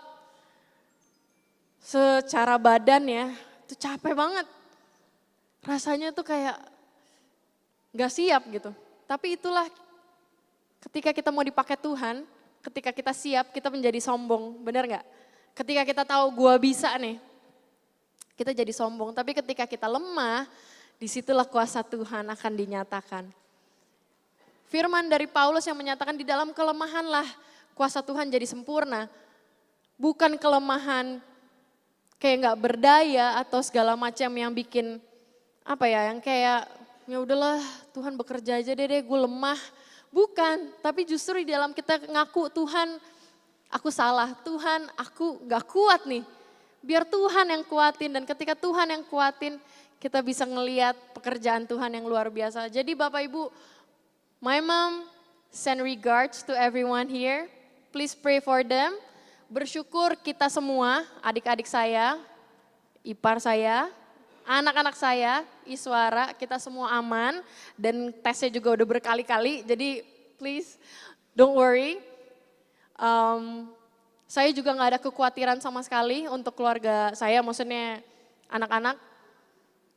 Secara badan ya, itu capek banget. Rasanya tuh kayak gak siap gitu. Tapi itulah ketika kita mau dipakai Tuhan, ketika kita siap, kita menjadi sombong, benar gak? Ketika kita tahu gua bisa nih, kita jadi sombong. Tapi ketika kita lemah, disitulah kuasa Tuhan akan dinyatakan. Firman dari Paulus yang menyatakan di dalam kelemahanlah kuasa Tuhan jadi sempurna. Bukan kelemahan kayak gak berdaya atau segala macam yang bikin apa ya, yang kayak ya udahlah Tuhan bekerja aja deh gue lemah. Bukan, tapi justru di dalam kita ngaku Tuhan aku salah, Tuhan aku gak kuat nih. Biar Tuhan yang kuatin dan ketika Tuhan yang kuatin kita bisa ngeliat pekerjaan Tuhan yang luar biasa. Jadi Bapak Ibu, my mom send regards to everyone here. Please pray for them. Bersyukur kita semua, adik-adik saya, ipar saya, anak-anak saya, Iswara, kita semua aman dan tesnya juga udah berkali-kali, jadi please don't worry. Saya juga gak ada kekhawatiran sama sekali untuk keluarga saya, maksudnya anak-anak.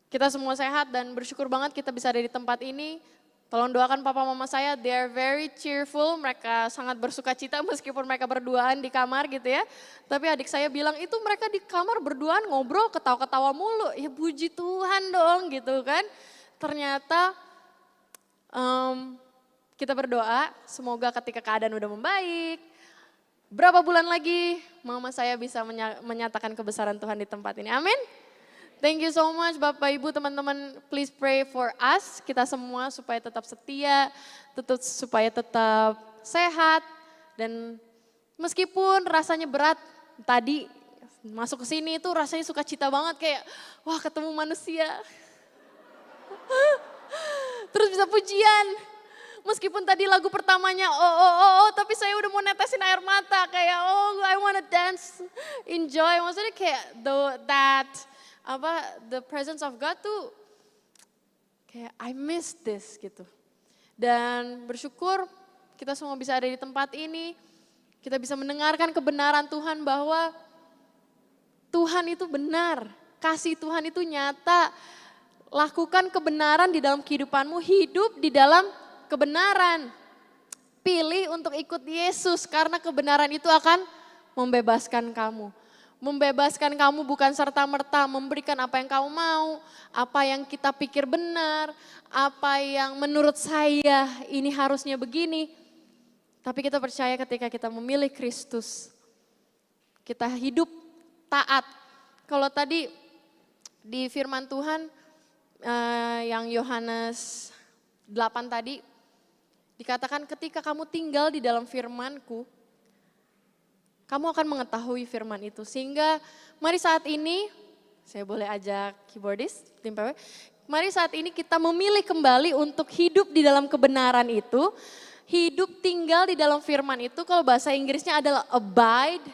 Kita semua sehat dan bersyukur banget kita bisa ada di tempat ini. Tolong doakan papa mama saya, they are very cheerful, mereka sangat bersuka cita meskipun mereka berduaan di kamar gitu ya. Tapi adik saya bilang itu mereka di kamar berduaan ngobrol ketawa-ketawa mulu, ya puji Tuhan dong gitu kan. Ternyata kita berdoa semoga ketika keadaan udah membaik, berapa bulan lagi mama saya bisa menyatakan kebesaran Tuhan di tempat ini, amin. Thank you so much Bapak Ibu teman-teman, please pray for us, kita semua supaya tetap setia, supaya tetap sehat. Dan meskipun rasanya berat, tadi masuk ke sini itu rasanya sukacita banget kayak wah ketemu manusia. Terus bisa pujian, meskipun tadi lagu pertamanya tapi saya udah mau netesin air mata kayak I wanna dance, enjoy, maksudnya kayak the presence of God tuh kayak I miss this gitu. Dan bersyukur kita semua bisa ada di tempat ini, kita bisa mendengarkan kebenaran Tuhan bahwa Tuhan itu benar, kasih Tuhan itu nyata. Lakukan kebenaran di dalam kehidupanmu, hidup di dalam kebenaran. Pilih untuk ikut Yesus karena kebenaran itu akan membebaskan kamu. membebaskan kamu bukan serta-merta memberikan apa yang kamu mau, apa yang kita pikir benar, apa yang menurut saya ini harusnya begini. Tapi kita percaya ketika kita memilih Kristus, kita hidup taat. Kalau tadi di firman Tuhan yang Yohanes 8 tadi, dikatakan ketika kamu tinggal di dalam firman-Ku, kamu akan mengetahui firman itu. Sehingga mari saat ini, saya boleh ajak keyboardist, tim PW. Mari saat ini kita memilih kembali untuk hidup di dalam kebenaran itu. Hidup tinggal di dalam firman itu, kalau bahasa Inggrisnya adalah abide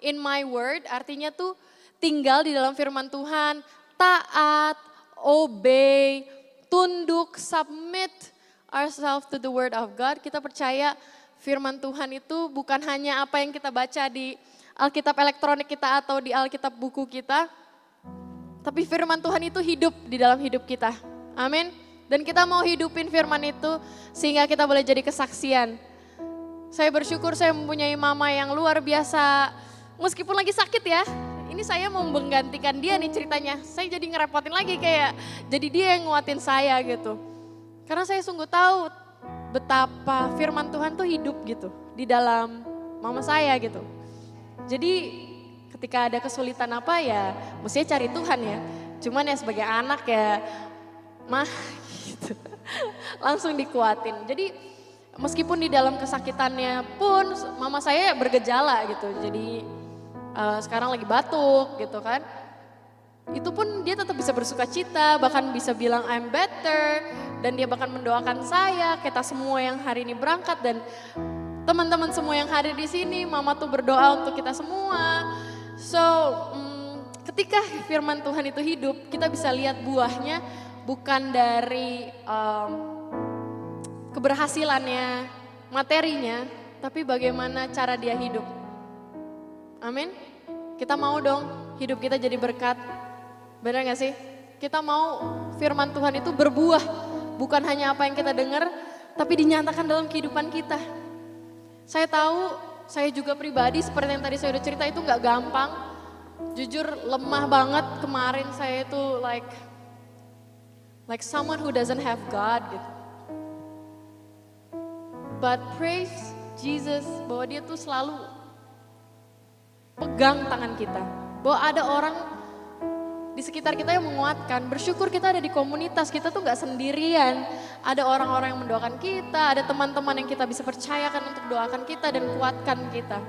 in my word. Artinya tuh tinggal di dalam firman Tuhan, taat, obey, tunduk, submit ourselves to the word of God. Kita percaya firman Tuhan itu bukan hanya apa yang kita baca di Alkitab elektronik kita atau di Alkitab buku kita. Tapi firman Tuhan itu hidup di dalam hidup kita. Amin. Dan kita mau hidupin firman itu sehingga kita boleh jadi kesaksian. Saya bersyukur saya mempunyai mama yang luar biasa. Meskipun lagi sakit ya. Ini saya mau menggantikan dia nih ceritanya. Saya jadi ngerepotin lagi kayak jadi dia yang nguatin saya gitu. Karena saya sungguh tahu betapa firman Tuhan tuh hidup gitu di dalam mama saya gitu. Jadi ketika ada kesulitan apa ya mestinya cari Tuhan ya. Cuman ya sebagai anak ya mah gitu. Langsung dikuatin. Jadi meskipun di dalam kesakitannya pun mama saya bergejala gitu. Jadi sekarang lagi batuk gitu kan. Itu pun dia tetap bisa bersuka cita, bahkan bisa bilang I'm better. Dan dia bahkan mendoakan saya, kita semua yang hari ini berangkat dan teman-teman semua yang hadir di sini, mama tuh berdoa untuk kita semua. So, ketika firman Tuhan itu hidup, kita bisa lihat buahnya bukan dari keberhasilannya, materinya, tapi bagaimana cara dia hidup. Amin. Kita mau dong hidup kita jadi berkat. Benar gak sih? Kita mau firman Tuhan itu berbuah. Bukan hanya apa yang kita dengar, tapi dinyatakan dalam kehidupan kita. Saya tahu, saya juga pribadi seperti yang tadi saya udah cerita itu gak gampang. Jujur lemah banget kemarin saya itu like someone who doesn't have God gitu. But praise Jesus bahwa dia tuh selalu pegang tangan kita. Bahwa ada orang di sekitar kita yang menguatkan. Bersyukur kita ada di komunitas, kita tuh gak sendirian. Ada orang-orang yang mendoakan kita, ada teman-teman yang kita bisa percayakan untuk doakan kita dan kuatkan kita.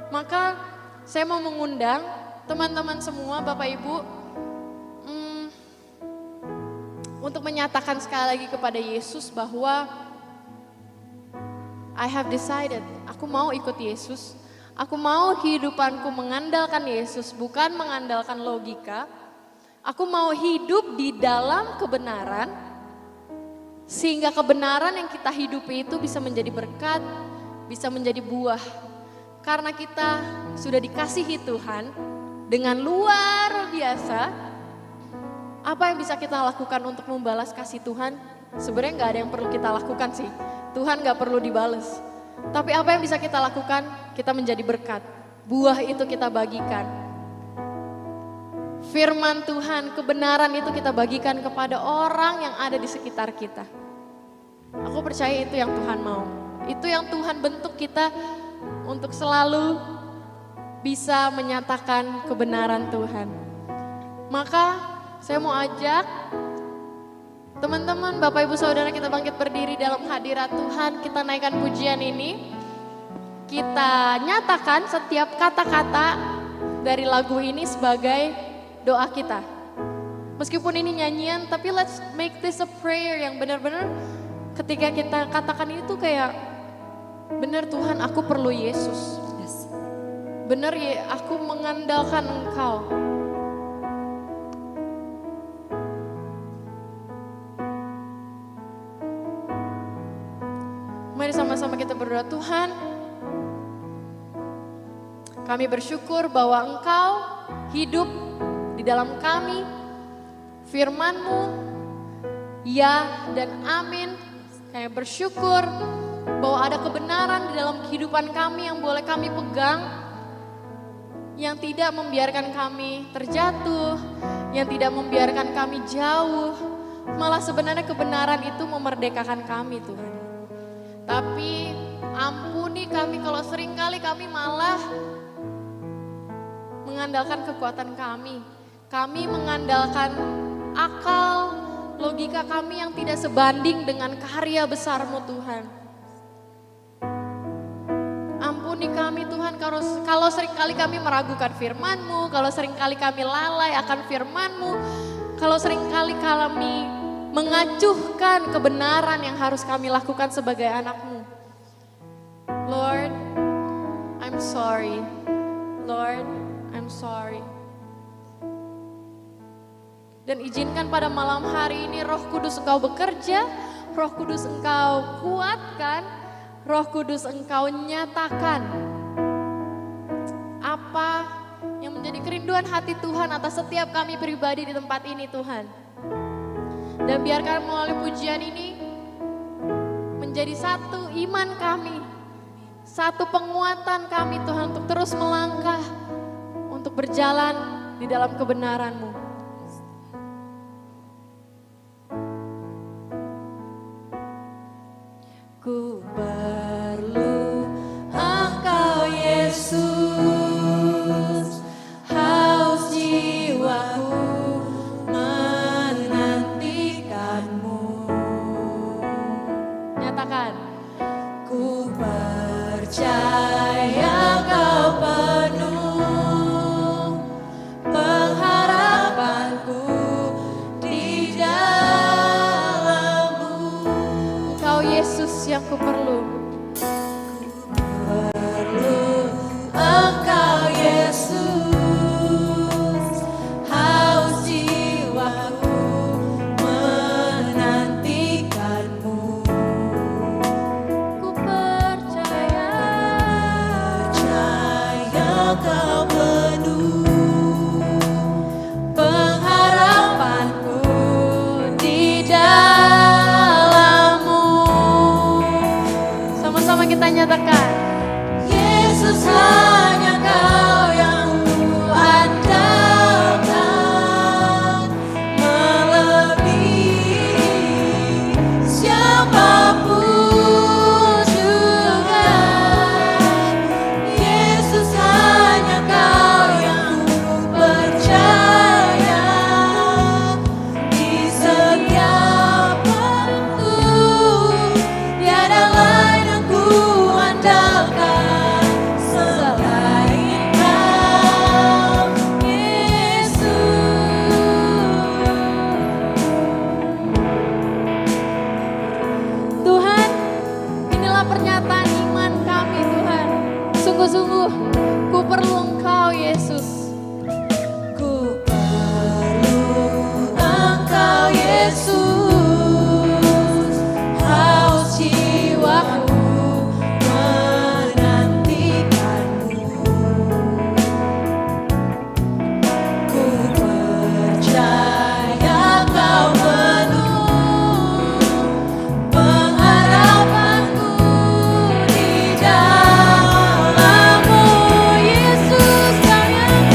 Maka saya mau mengundang teman-teman semua, Bapak Ibu, untuk menyatakan sekali lagi kepada Yesus bahwa I have decided, aku mau ikut Yesus. Aku mau kehidupanku mengandalkan Yesus, bukan mengandalkan logika. Aku mau hidup di dalam kebenaran, sehingga kebenaran yang kita hidupi itu bisa menjadi berkat, bisa menjadi buah. Karena kita sudah dikasihi Tuhan dengan luar biasa, apa yang bisa kita lakukan untuk membalas kasih Tuhan? Sebenarnya gak ada yang perlu kita lakukan sih, Tuhan gak perlu dibales. Tapi apa yang bisa kita lakukan? Kita menjadi berkat. Buah itu kita bagikan. Firman Tuhan, kebenaran itu kita bagikan kepada orang yang ada di sekitar kita. Aku percaya itu yang Tuhan mau. Itu yang Tuhan bentuk kita untuk selalu bisa menyatakan kebenaran Tuhan. Maka saya mau ajak teman-teman, Bapak Ibu Saudara, kita bangkit berdiri dalam hadirat Tuhan. Kita naikkan pujian ini. Kita nyatakan setiap kata-kata dari lagu ini sebagai doa kita. Meskipun ini nyanyian, tapi let's make this a prayer yang benar-benar ketika kita katakan itu kayak, benar Tuhan, aku perlu Yesus. Benar ya, aku mengandalkan Engkau. Mari sama-sama kita berdoa. Tuhan, kami bersyukur bahwa Engkau hidup di dalam kami. Firman-Mu, ya dan amin. Kami bersyukur bahwa ada kebenaran di dalam kehidupan kami yang boleh kami pegang. yang tidak membiarkan kami terjatuh, yang tidak membiarkan kami jauh. Malah sebenarnya kebenaran itu memerdekakan kami Tuhan. Tapi ampuni kami kalau seringkali kami malah mengandalkan kekuatan kami. Kami mengandalkan akal, logika kami yang tidak sebanding dengan karya besar-Mu Tuhan. Ampuni kami Tuhan kalau seringkali kami meragukan firman-Mu, kalau seringkali kami lalai akan firman-Mu, kalau seringkali kami mengacuhkan kebenaran yang harus kami lakukan sebagai anak-Mu. Lord, I'm sorry. Lord, I'm sorry. Dan izinkan pada malam hari ini Roh Kudus Engkau bekerja, Roh Kudus Engkau kuatkan, Roh Kudus Engkau nyatakan apa yang menjadi kerinduan hati Tuhan atas setiap kami pribadi di tempat ini Tuhan. Dan biarkan melalui pujian ini menjadi satu iman kami, satu penguatan kami Tuhan untuk terus melangkah, untuk berjalan di dalam kebenaran-Mu. Ku perlu Engkau Yesus, haus jiwaku menantikan-Mu. Nyatakan. Ku percaya Kau penuh pengharapanku di dalam-Mu. Engkau Yesus yang ku perlu. Ku perlu Engkau Yesus, haus jiwaku menantikan-Mu. Ku percaya Kau penuh pengharapanku di dalam-Mu. Sama-sama kita nyatakan, Yesus hanya Kau yang ku andalkan, melebihi siapapun juga. Yesus hanya Kau yang ku percaya di setiap waktu. Tiada lain yang ku andalkan selain Kau, Yesus. Tuhan, inilah pernyataan iman kami Tuhan. Sungguh-sungguh ku perlu Engkau Yesus. Ku perlu Engkau Yesus, haus jiwaku menantikan-Mu. Ku percaya Kau penuh pengharapanku di dalam-Mu. Yesus Kau yang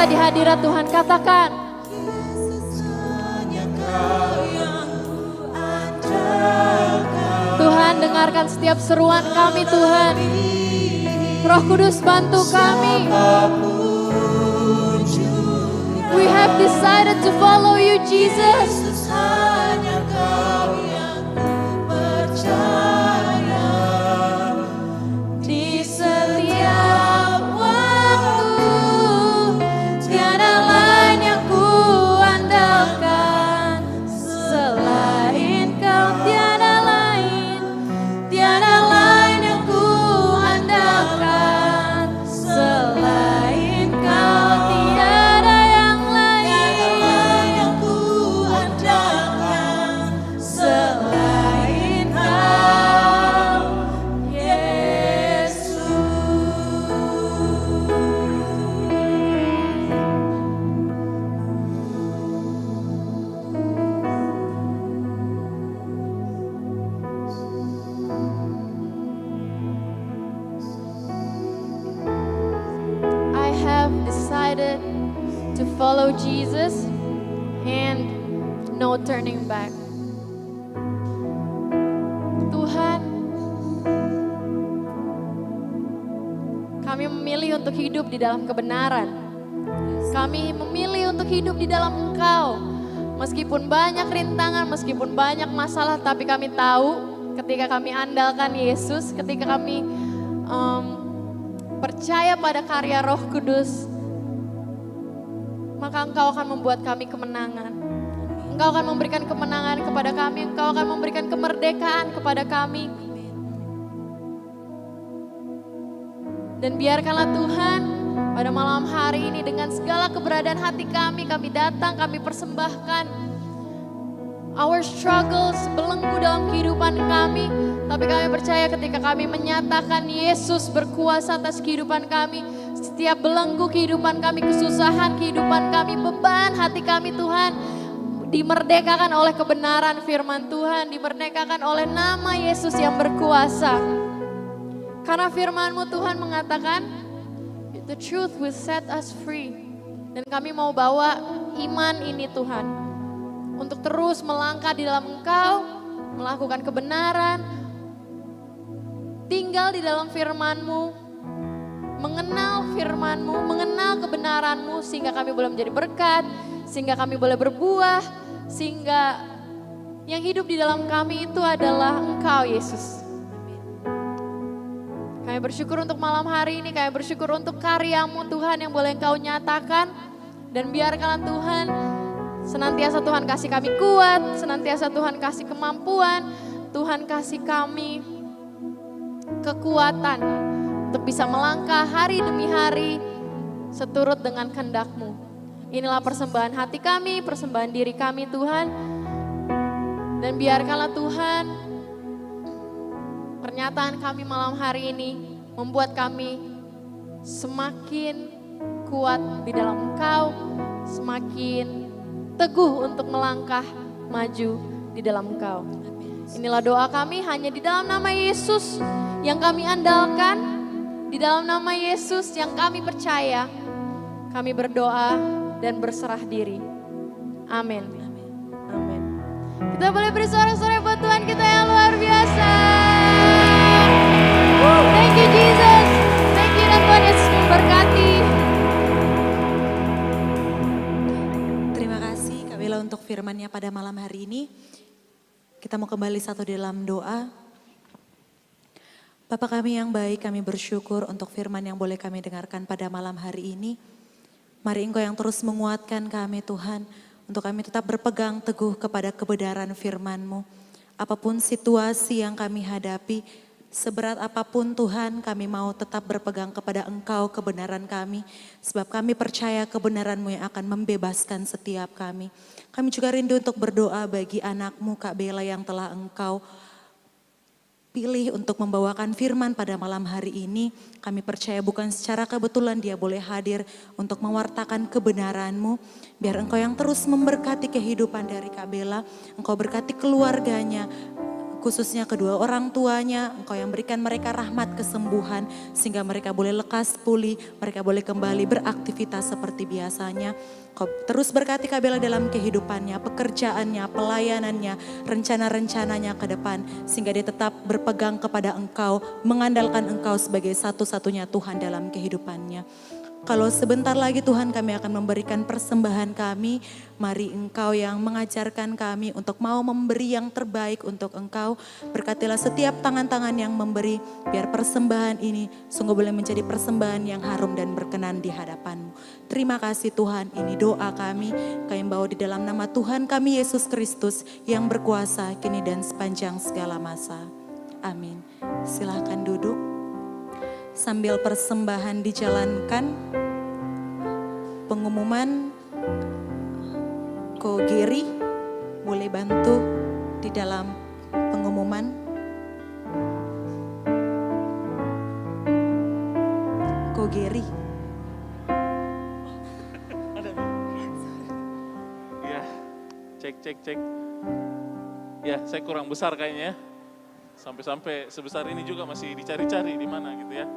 kita di hadirat Tuhan, katakan. Tuhan, dengarkan setiap seruan kami Tuhan. Roh Kudus, bantu kami. We have decided to follow you, Jesus. Di setiap waktu, tiada lain yang ku andalkan selain kau, tiada lain yang ku andalkan selain kau, tiada yang lain yang ku andalkan selain kau, Yesus. I have decided to follow Jesus and no turning back. Tuhan, kami memilih untuk hidup di dalam kebenaran. Kami memilih untuk hidup di dalam Engkau. Meskipun banyak rintangan, meskipun banyak masalah, tapi kami tahu ketika kami andalkan Yesus, ketika kami percaya pada karya Roh Kudus, maka Engkau akan membuat kami kemenangan. Engkau akan memberikan kemenangan kepada kami, Engkau akan memberikan kemerdekaan kepada kami. Dan biarkanlah Tuhan, pada malam hari ini dengan segala keberadaan hati kami datang, kami persembahkan our struggles, belenggu dalam kehidupan kami. Tapi kami percaya ketika kami menyatakan Yesus berkuasa atas kehidupan kami, setiap belenggu kehidupan kami, kesusahan kehidupan kami, beban hati kami Tuhan, dimerdekakan oleh kebenaran firman Tuhan, dimerdekakan oleh nama Yesus yang berkuasa. Karena firman-Mu Tuhan mengatakan, the truth will set us free. Dan kami mau bawa iman ini Tuhan, untuk terus melangkah di dalam Engkau, melakukan kebenaran, tinggal di dalam firman-Mu, mengenal firman-Mu, mengenal kebenaran-Mu, sehingga kami boleh menjadi berkat, sehingga kami boleh berbuah, sehingga yang hidup di dalam kami itu adalah Engkau Yesus. Kami bersyukur untuk malam hari ini, kami bersyukur untuk karya-Mu Tuhan yang boleh Engkau nyatakan. Dan biarkanlah Tuhan, senantiasa Tuhan kasih kami kuat, senantiasa Tuhan kasih kemampuan, Tuhan kasih kami kekuatan untuk bisa melangkah hari demi hari seturut dengan kehendak-Mu. Inilah persembahan hati kami, persembahan diri kami Tuhan. Dan biarkanlah Tuhan, pernyataan kami malam hari ini membuat kami semakin kuat di dalam Engkau, semakin teguh untuk melangkah maju di dalam Engkau. Inilah doa kami hanya di dalam nama Yesus yang kami andalkan, di dalam nama Yesus yang kami percaya. Kami berdoa dan berserah diri. Amin. Amin. Kita boleh beri sorak-sorai buat Tuhan kita yang luar biasa. Thank you Jesus. Thank you dan Tuhan Yesus memberkati. Terima kasih Kak Bella untuk firman-Nya pada malam hari ini. Kita mau kembali satu di dalam doa. Bapa kami yang baik, kami bersyukur untuk firman yang boleh kami dengarkan pada malam hari ini. Mari Engkau yang terus menguatkan kami Tuhan, untuk kami tetap berpegang teguh kepada kebenaran firman-Mu. Apapun situasi yang kami hadapi, seberat apapun Tuhan, kami mau tetap berpegang kepada Engkau kebenaran kami. Sebab kami percaya kebenaran-Mu yang akan membebaskan setiap kami. Kami juga rindu untuk berdoa bagi anak-Mu Kak Bella yang telah Engkau pilih untuk membawakan firman pada malam hari ini. Kami percaya bukan secara kebetulan dia boleh hadir untuk mewartakan kebenaran-Mu. Biar Engkau yang terus memberkati kehidupan dari Kak Bella, Engkau berkati keluarganya, khususnya kedua orang tuanya, Engkau yang berikan mereka rahmat kesembuhan, sehingga mereka boleh lekas pulih, mereka boleh kembali beraktivitas seperti biasanya. Kau terus berkati Kak Bella dalam kehidupannya, pekerjaannya, pelayanannya, rencana-rencananya ke depan, sehingga dia tetap berpegang kepada Engkau, mengandalkan Engkau sebagai satu-satunya Tuhan dalam kehidupannya. Kalau sebentar lagi Tuhan kami akan memberikan persembahan kami, mari Engkau yang mengajarkan kami untuk mau memberi yang terbaik untuk Engkau. Berkatilah setiap tangan-tangan yang memberi, biar persembahan ini sungguh boleh menjadi persembahan yang harum dan berkenan di hadapan-Mu. Terima kasih Tuhan, ini doa kami bawa di dalam nama Tuhan kami Yesus Kristus yang berkuasa kini dan sepanjang segala masa. Amin. Silahkan duduk. Sambil persembahan dijalankan, pengumuman Ko Giri boleh bantu di dalam pengumuman. Ko Giri. Ya, cek. Ya, saya kurang besar kayaknya. Sampai sebesar ini juga masih dicari-cari di mana gitu ya.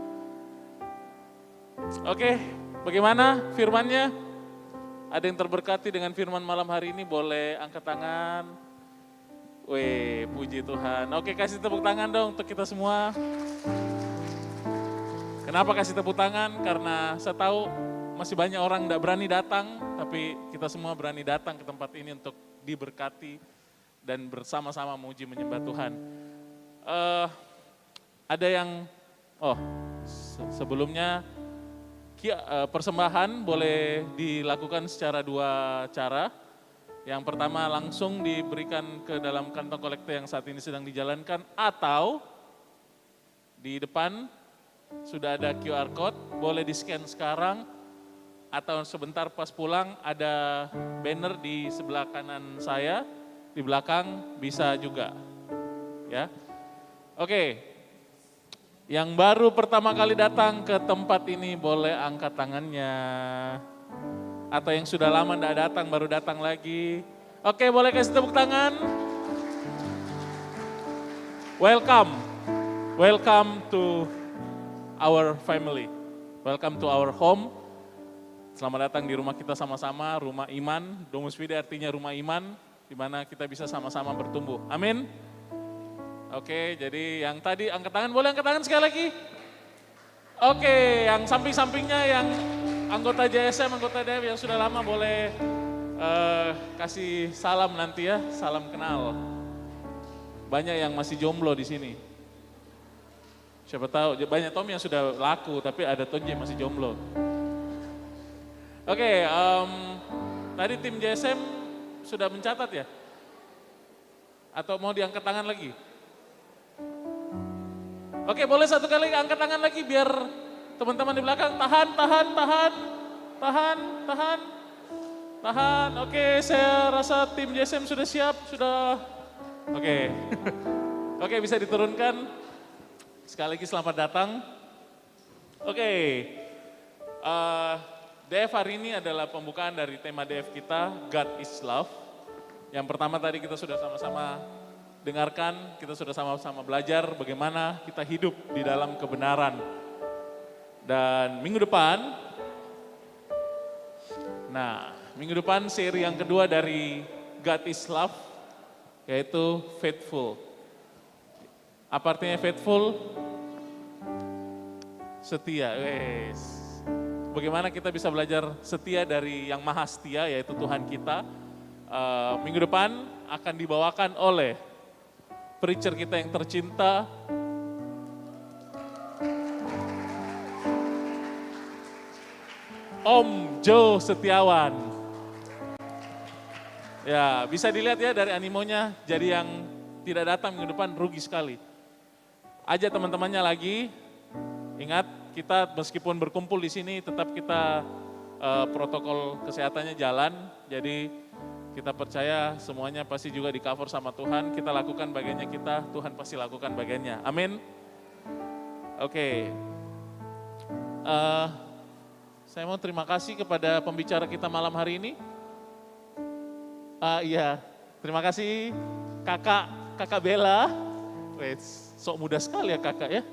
Oke, bagaimana firmannya? Ada yang terberkati dengan firman malam hari ini? Boleh angkat tangan. Weh, puji Tuhan. Oke, kasih tepuk tangan dong untuk kita semua. Kenapa kasih tepuk tangan? Karena saya tahu masih banyak orang tidak berani datang, tapi kita semua berani datang ke tempat ini untuk diberkati dan bersama-sama memuji menyembah Tuhan. Ada yang, sebelumnya persembahan boleh dilakukan secara 2 cara. Yang pertama langsung diberikan ke dalam kantong kolektor yang saat ini sedang dijalankan, atau di depan sudah ada QR code, boleh di-scan sekarang, atau sebentar pas pulang ada banner di sebelah kanan saya, di belakang bisa juga. Ya. Oke. Yang baru pertama kali datang ke tempat ini boleh angkat tangannya. Atau yang sudah lama tidak datang, baru datang lagi. Oke, boleh kasih tepuk tangan. Welcome to our family. Welcome to our home. Selamat datang di rumah kita sama-sama, rumah iman. Domus Fide artinya rumah iman, di mana kita bisa sama-sama bertumbuh. Amin. Oke, jadi yang tadi angkat tangan, boleh angkat tangan sekali lagi? Oke, yang samping-sampingnya yang anggota JSM, anggota DF yang sudah lama boleh kasih salam nanti ya, salam kenal. Banyak yang masih jomblo di sini. Siapa tahu, banyak Tom yang sudah laku, tapi ada Tonje yang masih jomblo. Oke, tadi tim JSM sudah mencatat ya? Atau mau diangkat tangan lagi? Oke, boleh satu kali angkat tangan lagi biar teman-teman di belakang tahan. Oke, saya rasa tim JSM sudah siap, sudah. Oke. Oke, bisa diturunkan. Sekali lagi selamat datang. Oke. DF hari ini adalah pembukaan dari tema DF kita, God is Love. Yang pertama tadi kita sudah sama-sama dengarkan, kita sudah sama-sama belajar bagaimana kita hidup di dalam kebenaran. Dan minggu depan seri yang kedua dari God is Love, yaitu Faithful. Apa artinya faithful? Setia. Bagaimana kita bisa belajar setia dari yang maha setia, yaitu Tuhan kita. Minggu depan akan dibawakan oleh preacher kita yang tercinta, Om Joe Setiawan. Ya, bisa dilihat ya dari animonya, jadi yang tidak datang minggu depan rugi sekali. Ajak teman-temannya lagi, ingat kita meskipun berkumpul di sini tetap kita protokol kesehatannya jalan, jadi kita percaya semuanya pasti juga di cover sama Tuhan, kita lakukan bagiannya kita, Tuhan pasti lakukan bagiannya. Amin. Oke. Saya mau terima kasih kepada pembicara kita malam hari ini. Iya, terima kasih kakak Bella. Wes, sok muda sekali ya kakak ya.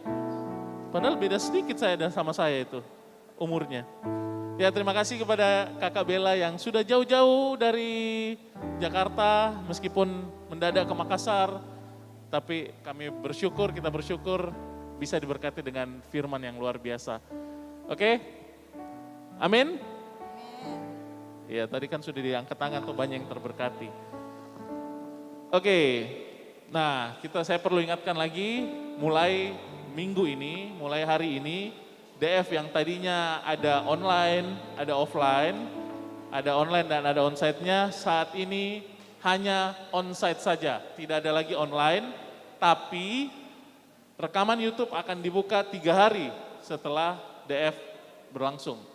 Padahal beda sedikit saya dan sama saya itu umurnya. Ya terima kasih kepada kakak Bella yang sudah jauh-jauh dari Jakarta meskipun mendadak ke Makassar. Tapi kami bersyukur, kita bersyukur bisa diberkati dengan firman yang luar biasa. Oke? Amin? Ya tadi kan sudah diangkat tangan tuh banyak yang terberkati. Oke, nah saya perlu ingatkan lagi mulai minggu ini, mulai hari ini, DF yang tadinya ada online, ada offline, ada online dan ada onsite-nya, saat ini hanya onsite saja, tidak ada lagi online, tapi rekaman YouTube akan dibuka 3 hari setelah DF berlangsung.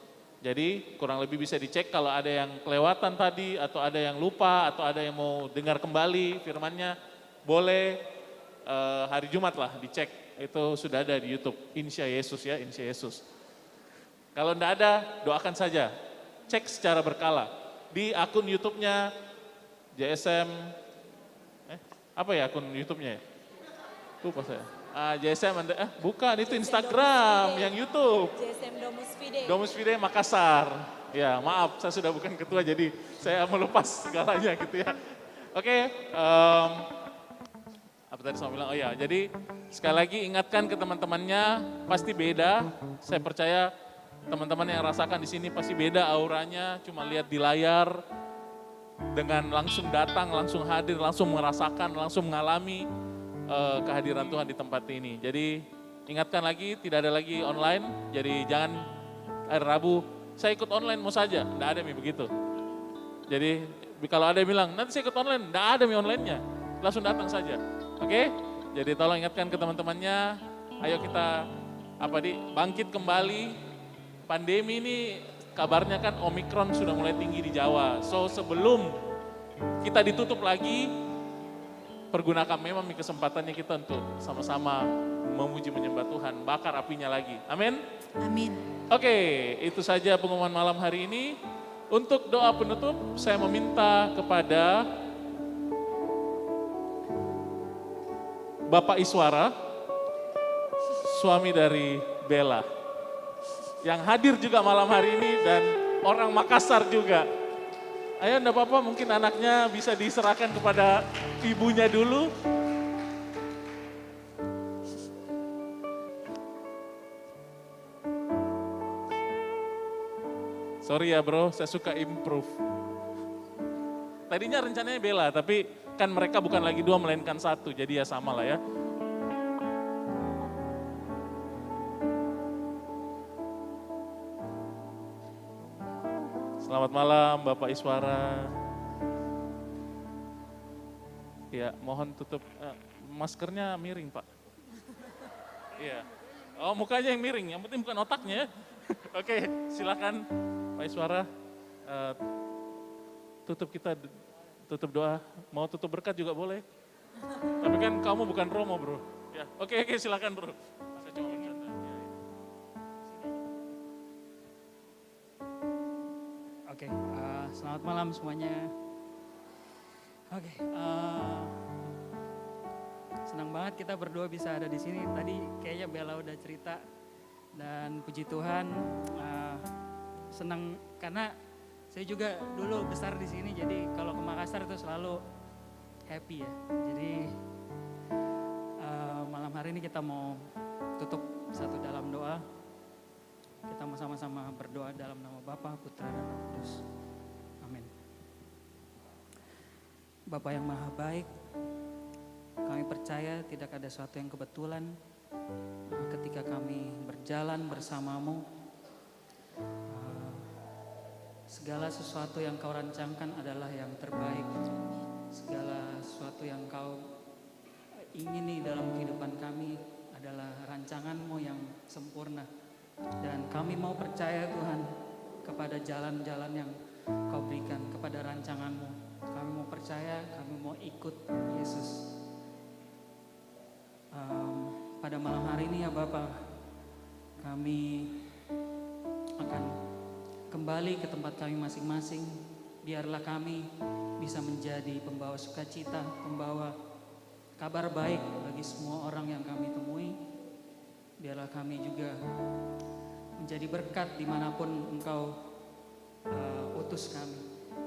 Jadi kurang lebih bisa dicek kalau ada yang kelewatan tadi, atau ada yang lupa, atau ada yang mau dengar kembali firmannya, boleh hari Jumat lah dicek. Itu sudah ada di YouTube, Insya Yesus ya, Insya Yesus. Kalau enggak ada, doakan saja. Cek secara berkala. Di akun YouTube-nya JSM, apa ya akun YouTube-nya ya? Lupa saya. JSM, bukan itu Instagram, yang YouTube. JSM Domus Fide. Domus Fide Makassar. Ya maaf, saya sudah bukan ketua jadi saya melepas segalanya gitu ya. Oke, apa tadi saya bilang, oh ya, jadi sekali lagi ingatkan ke teman-temannya, pasti beda. Saya percaya teman-teman yang rasakan di sini pasti beda auranya, cuma lihat di layar, dengan langsung datang, langsung hadir, langsung merasakan, langsung mengalami kehadiran Tuhan di tempat ini. Jadi ingatkan lagi, tidak ada lagi online, jadi jangan hari Rabu, saya ikut online mau saja, tidak ada begitu. Jadi kalau ada yang bilang, nanti saya ikut online, tidak ada online-nya, langsung datang saja. Oke, jadi tolong ingatkan ke teman-temannya, ayo kita bangkit kembali. Pandemi ini kabarnya kan Omikron sudah mulai tinggi di Jawa. So sebelum kita ditutup lagi, pergunakan memang kesempatannya kita untuk sama-sama memuji menyembah Tuhan, bakar apinya lagi. Amin. Amin. Oke, itu saja pengumuman malam hari ini. Untuk doa penutup, saya meminta kepada Bapak Iswara, suami dari Bella, yang hadir juga malam hari ini dan orang Makassar juga. Ayo enggak apa-apa, mungkin anaknya bisa diserahkan kepada ibunya dulu. Sorry ya bro, saya suka improve. Tadinya rencananya Bella, tapi kan mereka bukan lagi 2 melainkan 1, jadi ya sama lah ya. Selamat malam Bapak Iswara. Ya, mohon tutup, maskernya miring Pak. Iya. Oh mukanya yang miring, yang penting bukan otaknya ya. Oke, silakan Pak Iswara, tutup doa, mau tutup berkat juga boleh. Tapi kan kamu bukan Romo bro. Ya, oke, silakan bro. Saya cuma bercanda. Oke, selamat malam semuanya. Oke, senang banget kita berdua bisa ada di sini. Tadi kayaknya Bella udah cerita dan puji Tuhan, senang karena saya juga dulu besar di sini. Jadi kalau ke Makassar itu selalu happy ya. Jadi malam hari ini kita mau tutup satu dalam doa. Kita mau sama-sama berdoa dalam nama Bapa, Putra, dan Roh Kudus. Amin. Bapa yang maha baik, kami percaya tidak ada sesuatu yang kebetulan ketika kami berjalan bersamamu. Segala sesuatu yang kau rancangkan adalah yang terbaik. Segala sesuatu yang kau ingini dalam kehidupan kami adalah rancanganmu yang sempurna. Dan kami mau percaya Tuhan kepada jalan-jalan yang kau berikan, kepada rancanganmu. Kami mau percaya, kami mau ikut Yesus. Pada malam hari ini ya Bapak, kami akan kembali ke tempat kami masing-masing. Biarlah kami bisa menjadi pembawa sukacita, pembawa kabar baik bagi semua orang yang kami temui. Biarlah kami juga menjadi berkat dimanapun Engkau utus kami,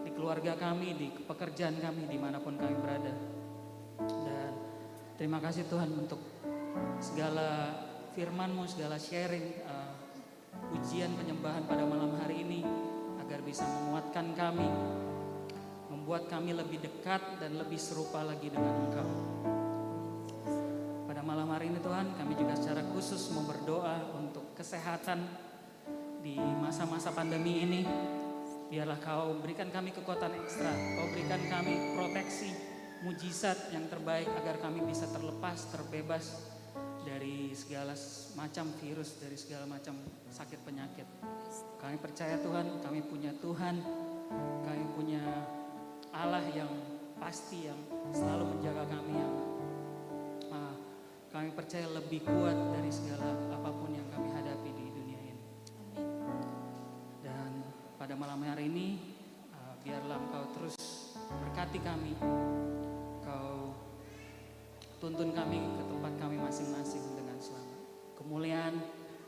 di keluarga kami, di pekerjaan kami, dimanapun kami berada. Dan terima kasih Tuhan untuk segala firman-Mu, segala sharing, pujian, penyembahan pada malam hari ini, agar bisa menguatkan kami, membuat kami lebih dekat dan lebih serupa lagi dengan Engkau. Pada malam hari ini Tuhan, kami juga secara khusus mau berdoa untuk kesehatan di masa-masa pandemi ini. Biarlah Kau berikan kami kekuatan ekstra, Kau berikan kami proteksi, mujizat yang terbaik agar kami bisa terlepas, terbebas dari segala macam virus, dari segala macam sakit penyakit. Kami percaya Tuhan, kami punya Tuhan, kami punya Allah yang pasti, yang selalu menjaga kami, yang kami percaya lebih kuat dari segala apapun yang kami hadapi di dunia ini. Dan pada malam hari ini, biarlah Engkau terus berkati kami, Kau tuntun kami ke tempat kami masing-masing dengan selamat. Kemuliaan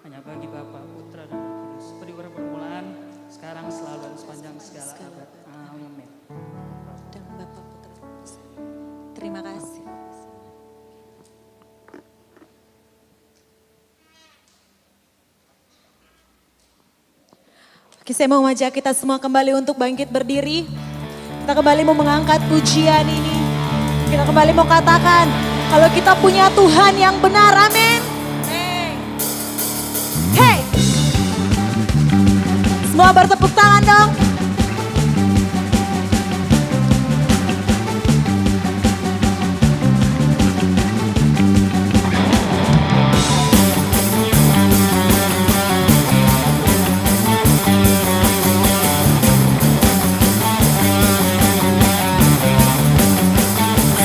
hanya bagi Bapa, Putra, dan Roh Kudus. Seperti permulaan, sekarang, selalu, dan sepanjang segala abad. Amin. Dan Bapak Putra Roh Kudus. Terima kasih. Oke, saya mau mengajak kita semua kembali untuk bangkit berdiri. Kita kembali mau mengangkat pujian ini. Kita kembali mau katakan, kalau kita punya Tuhan yang benar, amin. Hey! Semua bertepuk tangan dong.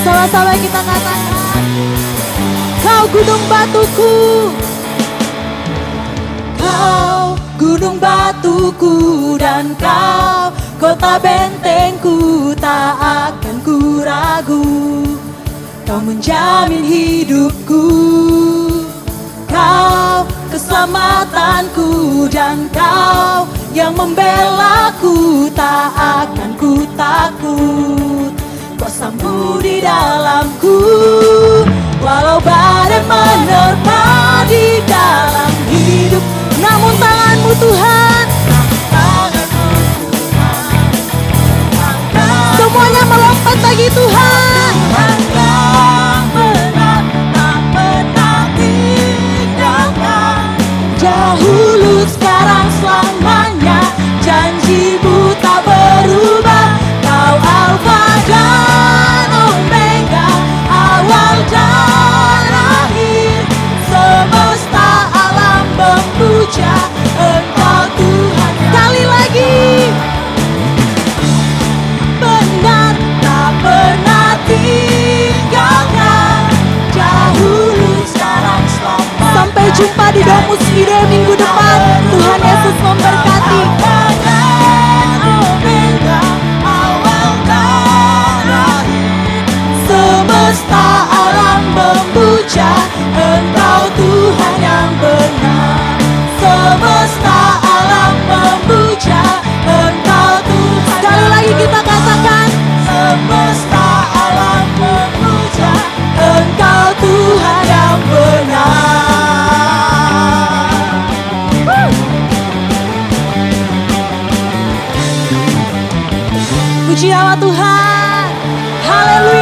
Sama-sama kita katakan, Kau gunung batuku, Kau gunung batuku, dan Kau kota bentengku, tak akan ku ragu. Kau menjamin hidupku, Kau keselamatanku, dan Kau yang membelaku, tak akan ku takut. Kuasamu di dalamku, walau badai menerpa di dalam hidup, namun tangan-Mu Tuhan, semuanya melompat bagi Tuhan. Tuhan yang benar, tak pernah tinggalkan. Dahulu, sekarang, selamanya, janji-Mu tak berubah. Kau Alfa dan Omega, awal dan akhir. Semesta alam memuja Engkau Tuhan. Sekali lagi, benar, tak pernah tinggalkan. Dahulu, sekarang, selamanya. Sampai jumpa di Domus Ide minggu depan. Tuhan Yesus memberkati. Semesta alam memuja Engkau Tuhan yang benar. Semesta alam memuja Engkau Tuhan. Sekali lagi kita katakan, semesta alam memuja Engkau Tuhan yang benar. Puji nama Tuhan. Haleluya.